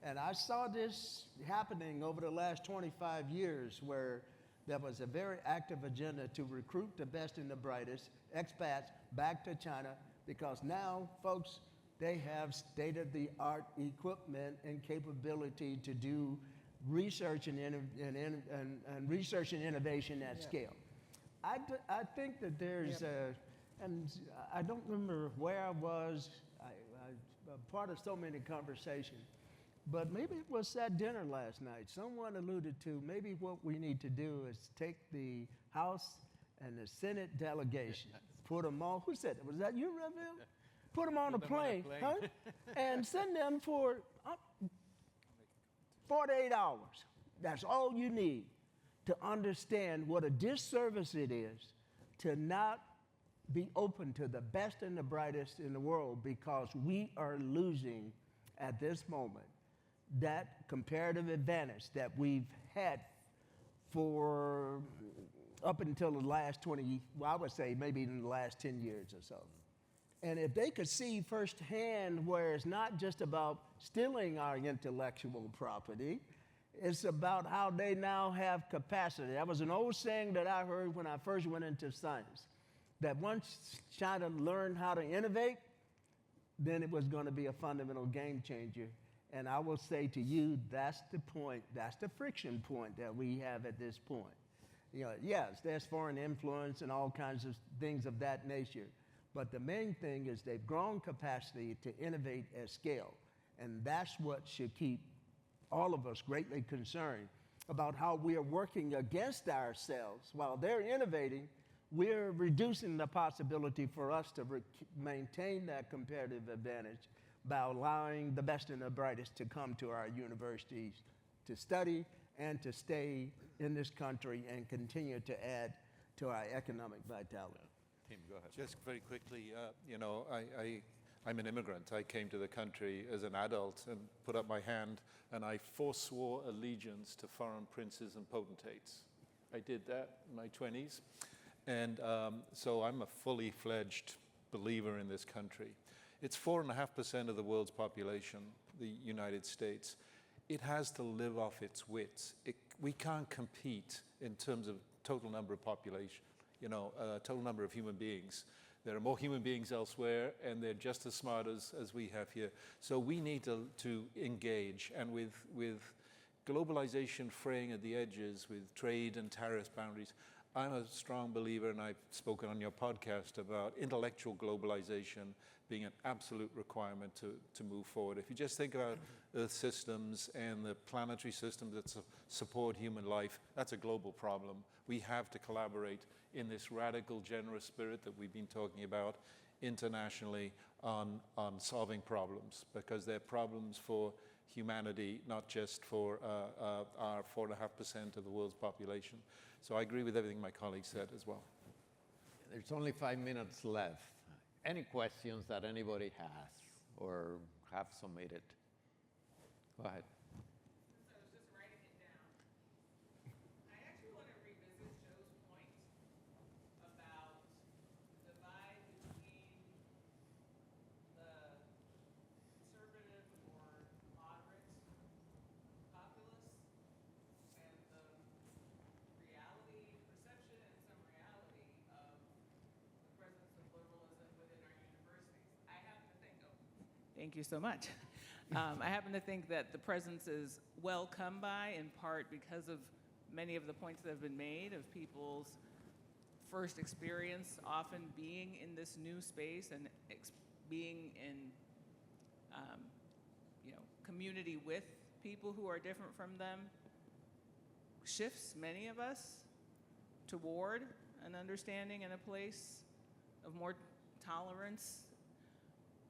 And I saw this happening over the last 25 years where there was a very active agenda to recruit the best and the brightest expats back to China because now, folks, they have state-of-the-art equipment and capability to do research and research and innovation at scale. I think that there's and I don't remember where I was. I'm part of so many conversations. But maybe it was at dinner last night. Someone alluded to maybe what we need to do is take the House and the Senate delegation, put them on. Who said that? Was that you, Rafael? Put them on a plane, huh? And send them for 48 hours. That's all you need to understand what a disservice it is to not be open to the best and the brightest in the world because we are losing at this moment that comparative advantage that we've had for up until the last 20, well, I would say maybe in the last 10 years or so. And if they could see firsthand where it's not just about stealing our intellectual property, it's about how they now have capacity. That was an old saying that I heard when I first went into science, that once China learned how to innovate, then it was going to be a fundamental game changer. And I will say to you, that's the point, that's the friction point that we have at this point. You know, yes, there's foreign influence and all kinds of things of that nature. But the main thing is they've grown capacity to innovate at scale. And that's what should keep all of us greatly concerned about how we are working against ourselves. While they're innovating, we're reducing the possibility for us to maintain that comparative advantage by allowing the best and the brightest to come to our universities to study and to stay in this country and continue to add to our economic vitality. Tim, go ahead. Just very quickly, you know, I'm an immigrant. I came to the country as an adult and put up my hand, and I forswore allegiance to foreign princes and potentates. I did that in my 20s. And so I'm a fully fledged believer in this country. It's 4.5% of the world's population, the United States. It has to live off its wits. We can't compete in terms of total number of population, you know, total number of human beings. There are more human beings elsewhere, and they're just as smart as we have here. So we need to engage, and with globalization fraying at the edges, with trade and tariff boundaries, I'm a strong believer, and I've spoken on your podcast about intellectual globalization being an absolute requirement to move forward. If you just think about Earth systems and the planetary systems that support human life, that's a global problem. We have to collaborate in this radical, generous spirit that we've been talking about internationally on solving problems, because they're problems for humanity, not just for our 4.5% of the world's population. So I agree with everything my colleague said as well. There's only 5 minutes left. Any questions that anybody has or have submitted? Go ahead. I was just writing it down. I actually want to revisit Joe's point about the divide between the conservative or moderate populace and the reality, perception, and some reality of the presence of liberalism within our universities. I happen to think of. Thank you so much. I happen to think that the presence is well come by, in part because of many of the points that have been made of people's first experience often being in this new space and being in community with people who are different from them shifts many of us toward an understanding and a place of more tolerance.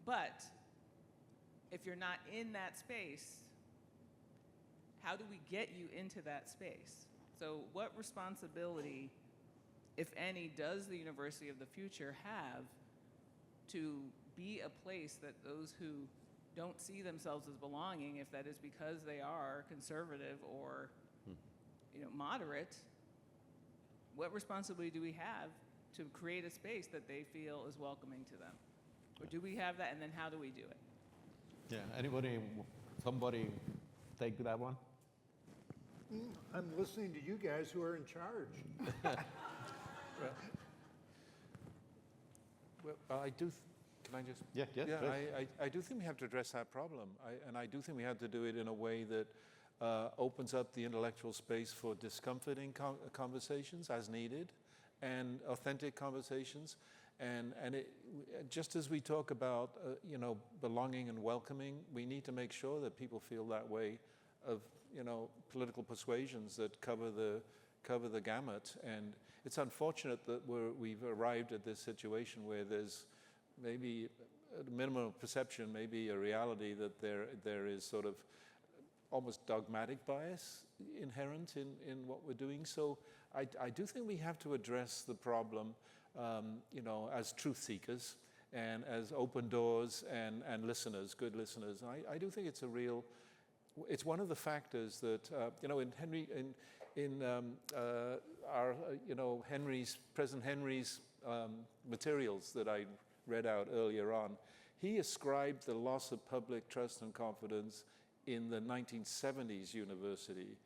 But if you're not in that space, how do we get you into that space? So what responsibility, if any, does the University of the Future have to be a place that those who don't see themselves as belonging, if that is because they are conservative or moderate, what responsibility do we have to create a space that they feel is welcoming to them? Or do we have that, and then how do we do it? Yeah, somebody take that one? I'm listening to you guys who are in charge. Well, I do. Can I just? Yeah, yes, Yeah, please. I do think we have to address that problem, and I do think we have to do it in a way that opens up the intellectual space for discomforting conversations as needed, and authentic conversations, and just as we talk about belonging and welcoming, we need to make sure that people feel that way of political persuasions that cover the gamut. And it's unfortunate that we've arrived at this situation where there's maybe at a minimum of perception, maybe a reality that there is sort of almost dogmatic bias inherent in what we're doing. So I do think we have to address the problem, as truth seekers and as open doors and listeners, good listeners. I do think it's one of the factors that President Henry's materials that I read out earlier on, he ascribed the loss of public trust and confidence in the 1970s university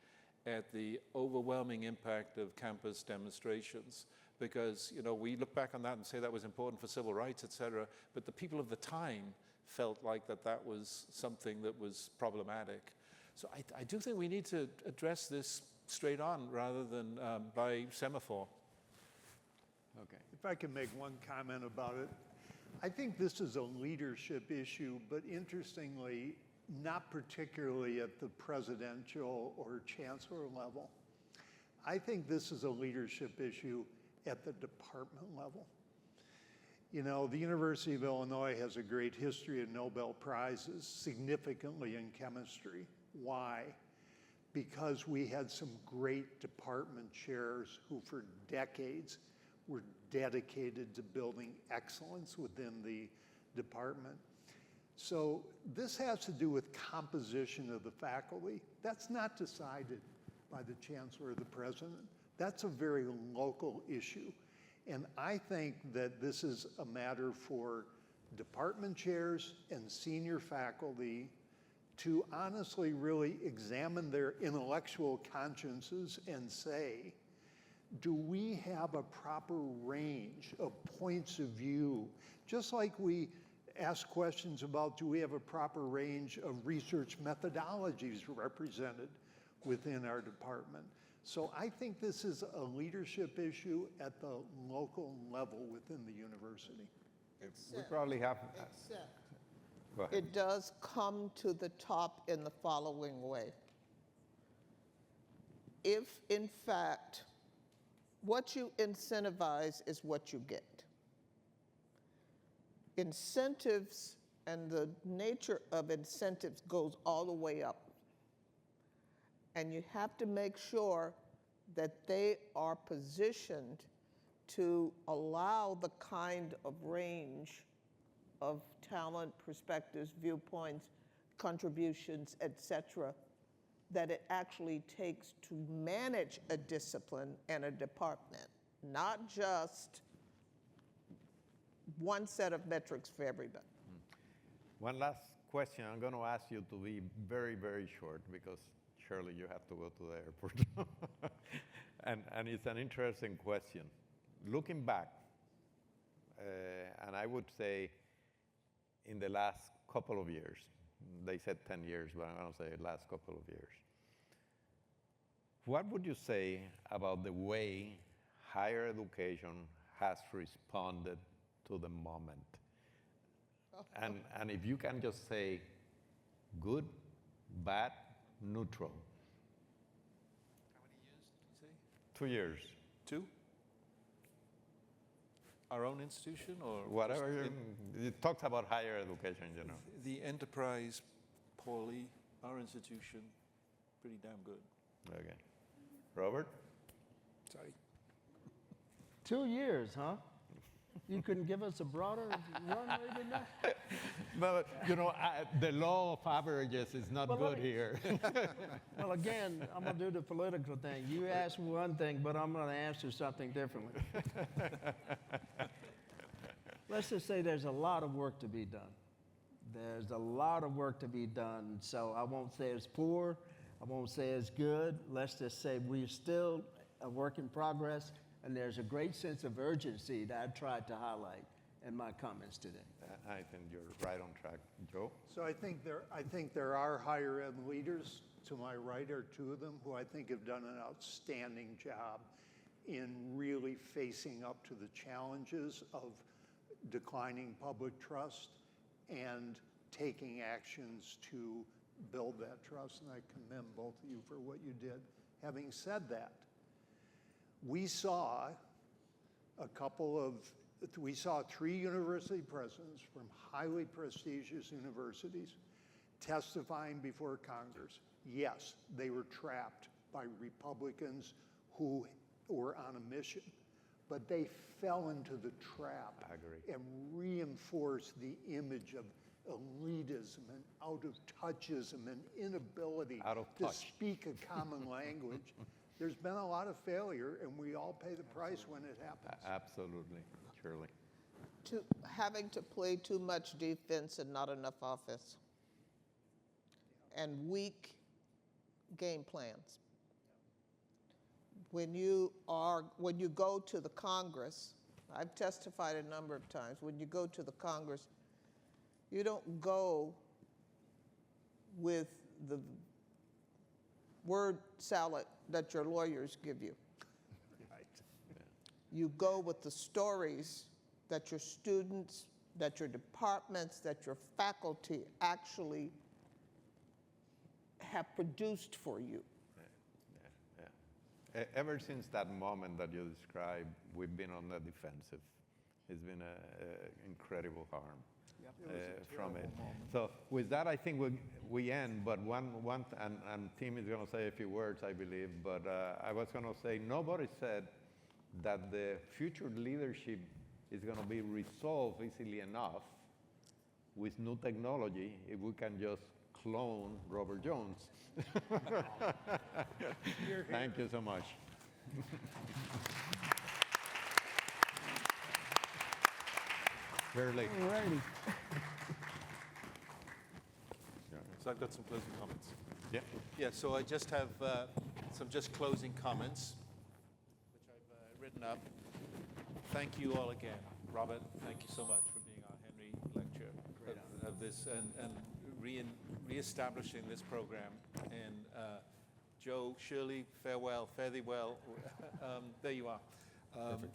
at the overwhelming impact of campus demonstrations. Because we look back on that and say that was important for civil rights, et cetera, but the people of the time felt like that was something that was problematic. So I do think we need to address this straight on rather than by semaphore. Okay. If I can make one comment about it, I think this is a leadership issue, but interestingly, not particularly at the presidential or chancellor level. I think this is a leadership issue at the department level. The University of Illinois has a great history of Nobel Prizes, significantly in chemistry. Why? Because we had some great department chairs who for decades were dedicated to building excellence within the department. So this has to do with composition of the faculty. That's not decided by the chancellor or the president. That's a very local issue. And I think that this is a matter for department chairs and senior faculty to honestly really examine their intellectual consciences and say, do we have a proper range of points of view? Just like we ask questions about, do we have a proper range of research methodologies represented within our department? So I think this is a leadership issue at the local level within the university. We probably have. Except Go ahead. it does come to the top in the following way. If, in fact, what you incentivize is what you get. Incentives and the nature of incentives goes all the way up. And you have to make sure that they are positioned to allow the kind of range of talent, perspectives, viewpoints, contributions, et cetera, that it actually takes to manage a discipline and a department, not just one set of metrics for everybody. One last question. I'm going to ask you to be very, very short because, Shirley, you have to go to the airport. and it's an interesting question. Looking back, and I would say in the last couple of years, They said 10 years, but I'm going to say last couple of years. What would you say about the way higher education has responded to the moment? And if you can just say good, bad, neutral. How many years did you say? 2 years. 2? Our own institution or Whatever. just It talks about higher education, you know. the enterprise, poorly, our institution, pretty damn good. Okay. Robert? Sorry. 2 years, huh? You couldn't give us a broader runway than that? Well, you know, the law of averages is not Well, good let me- here. Well, again, I'm going to do the political thing. You asked one thing, but I'm going to answer something differently. Let's just say there's a lot of work to be done. There's a lot of work to be done. So I won't say it's poor. I won't say it's good. Let's just say we're still a work in progress, and there's a great sense of urgency that I tried to highlight in my comments today. I think you're right on track. Joe? So I think there are higher ed leaders. To my right are two of them who I think have done an outstanding job in really facing up to the challenges of declining public trust and taking actions to build that trust. And I commend both of you for what you did. Having said that, we saw three university presidents from highly prestigious universities testifying before Congress. Yes, they were trapped by Republicans who were on a mission, but they fell into the trap I agree. and reinforced the image of elitism and out-of-touchism and inability Out of to touch. speak a common language. There's been a lot of failure, and we all pay the price when it happens. Absolutely. Shirley? Having to play too much defense and not enough offense, and weak game plans. When you go to the Congress, I've testified a number of times, when you go to the Congress, you don't go with the word salad that your lawyers give you. Right. You go with the stories that your students, that your departments, that your faculty actually have produced for you. Ever since that moment that you described, we've been on the defensive. It's been an incredible harm from it. So with that, I think we end. But and Tim is going to say a few words, I believe. But I was going to say, nobody said that the future leadership is going to be resolved easily enough with new technology if we can just clone Robert Jones. Thank you so much. Shirley. All righty. So I've got some closing comments. Yeah. Yeah, so I just have some closing comments, which I've written up. Thank you all again. Robert, thank you so much for being our Henry lecturer of this and reestablishing this program. And Joe, Shirley, farewell, fare thee well. There you are. And,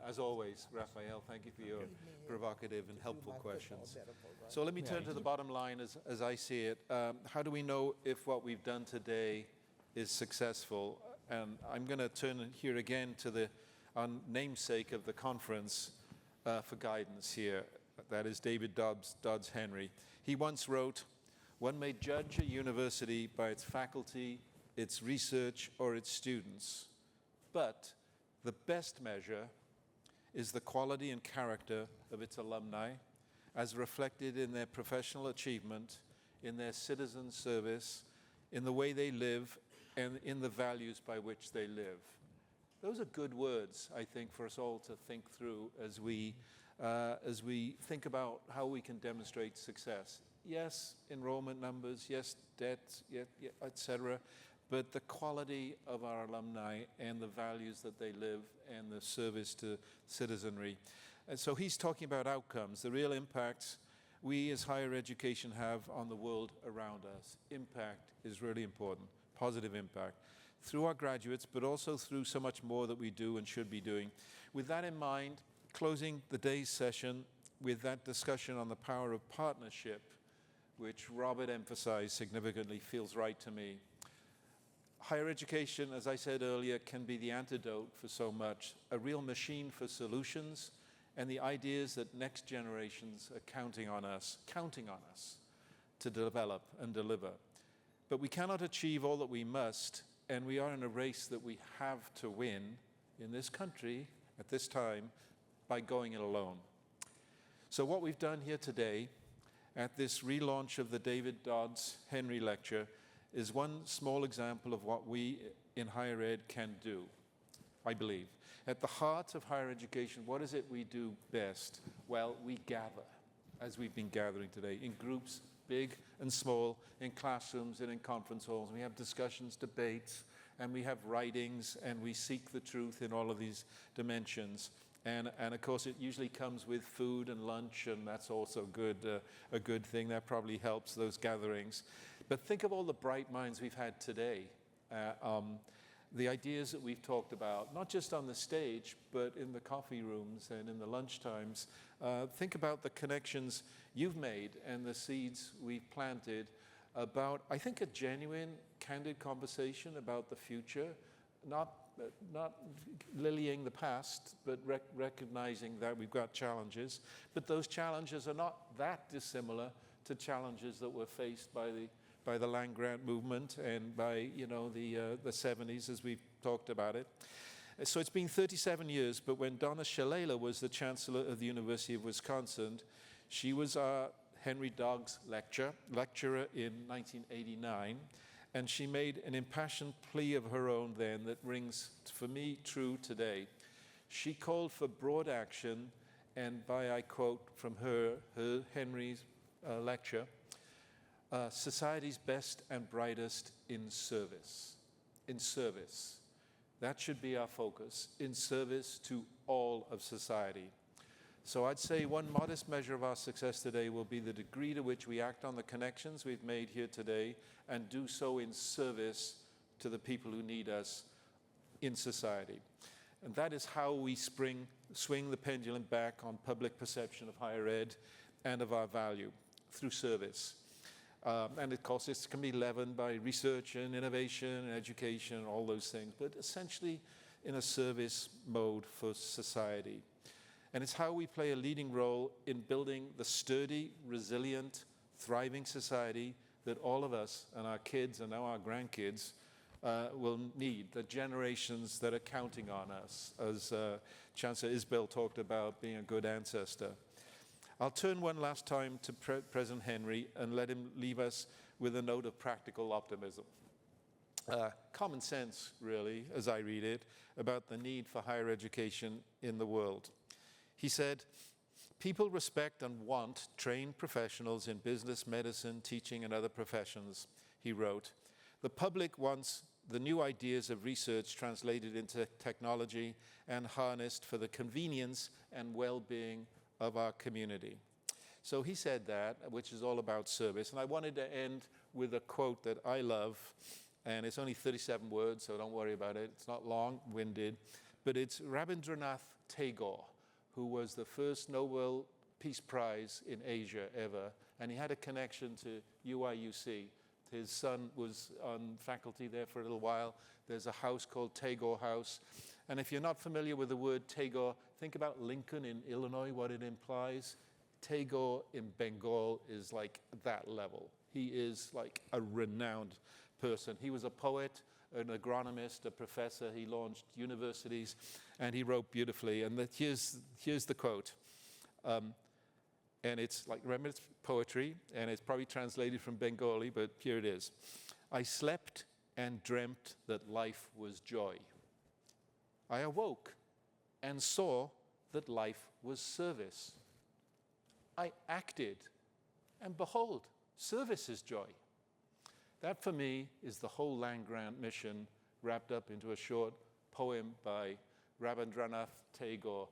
as always, Rafael, thank you for your provocative and helpful questions. So let me turn to the bottom line as I see it. How do we know if what we've done today is successful? And I'm going to turn here again to our namesake of the conference for guidance here. That is David Dodds Henry. He once wrote, "One may judge a university by its faculty, its research, or its students. But the best measure is the quality and character of its alumni, as reflected in their professional achievement, in their citizen service, in the way they live, and in the values by which they live." Those are good words, I think, for us all to think through as we think about how we can demonstrate success. Yes, enrollment numbers, yes, debt, et cetera, but the quality of our alumni and the values that they live and the service to citizenry. And so he's talking about outcomes, the real impacts we as higher education have on the world around us. Impact is really important, positive impact, through our graduates, but also through so much more that we do and should be doing. With that in mind, closing the day's session with that discussion on the power of partnership, which Robert emphasized significantly, feels right to me. Higher education, as I said earlier, can be the antidote for so much, a real machine for solutions and the ideas that next generations are counting on us to develop and deliver. But we cannot achieve all that we must, and we are in a race that we have to win in this country at this time by going it alone. So what we've done here today at this relaunch of the David Dodds Henry Lecture is one small example of what we in higher ed can do, I believe. At the heart of higher education, what is it we do best? Well, we gather, as we've been gathering today, in groups, big and small, in classrooms and in conference halls. We have discussions, debates, and we have writings, and we seek the truth in all of these dimensions. And of course, it usually comes with food and lunch, and that's also good, a good thing. That probably helps those gatherings. But think of all the bright minds we've had today. The ideas that we've talked about, not just on the stage, but in the coffee rooms and in the lunch times. Think about the connections you've made and the seeds we've planted about, I think, a genuine, candid conversation about the future, not lilying the past, but recognizing that we've got challenges. But those challenges are not that dissimilar to challenges that were faced by the land grant movement and by, the 70s, as we've talked about it. So it's been 37 years, but when Donna Shalala was the chancellor of the University of Wisconsin, she was our Henry Dodds lecturer in 1989, and she made an impassioned plea of her own then that rings, for me, true today. She called for broad action, and by, I quote from her Henry's lecture, society's best and brightest in service. In service. That should be our focus, in service to all of society. So I'd say one modest measure of our success today will be the degree to which we act on the connections we've made here today and do so in service to the people who need us in society. And that is how we swing the pendulum back on public perception of higher ed and of our value, through service. And of course, this can be leavened by research and innovation and education and all those things, but essentially in a service mode for society. And it's how we play a leading role in building the sturdy, resilient, thriving society that all of us and our kids and now our grandkids will need, the generations that are counting on us, as Chancellor Isbell talked about being a good ancestor. I'll turn one last time to President Henry and let him leave us with a note of practical optimism. Common sense, really, as I read it, about the need for higher education in the world. He said, people respect and want trained professionals in business, medicine, teaching, and other professions, he wrote. The public wants the new ideas of research translated into technology and harnessed for the convenience and well-being of our community. So he said that, which is all about service. And I wanted to end with a quote that I love, and it's only 37 words, so don't worry about it. It's not long-winded, but it's Rabindranath Tagore, who was the first Nobel Peace Prize in Asia ever, and he had a connection to UIUC. His son was on faculty there for a little while. There's a house called Tagore House. And if you're not familiar with the word Tagore, think about Lincoln in Illinois, what it implies. Tagore in Bengal is like that level. He is like a renowned person. He was a poet, an agronomist, a professor. He launched universities, and he wrote beautifully. And here's the quote. And it's like, remember, it's poetry, and it's probably translated from Bengali, but here it is. I slept and dreamt that life was joy. I awoke and saw that life was service. I acted, and behold, service is joy. That, for me, is the whole land grant mission wrapped up into a short poem by Rabindranath Tagore.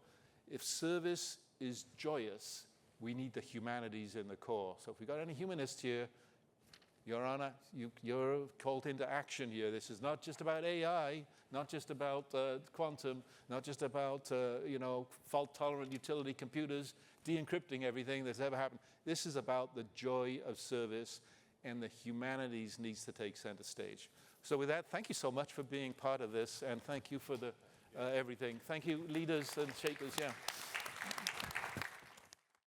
If service is joyous, we need the humanities in the core. So if we've got any humanists here, Your Honor, you're called into action here. This is not just about AI, not just about quantum, not just about fault-tolerant utility computers de-encrypting everything that's ever happened. This is about the joy of service, and the humanities needs to take center stage. So with that, thank you so much for being part of this, and thank you for the everything. Thank you, leaders and shakers. Yeah.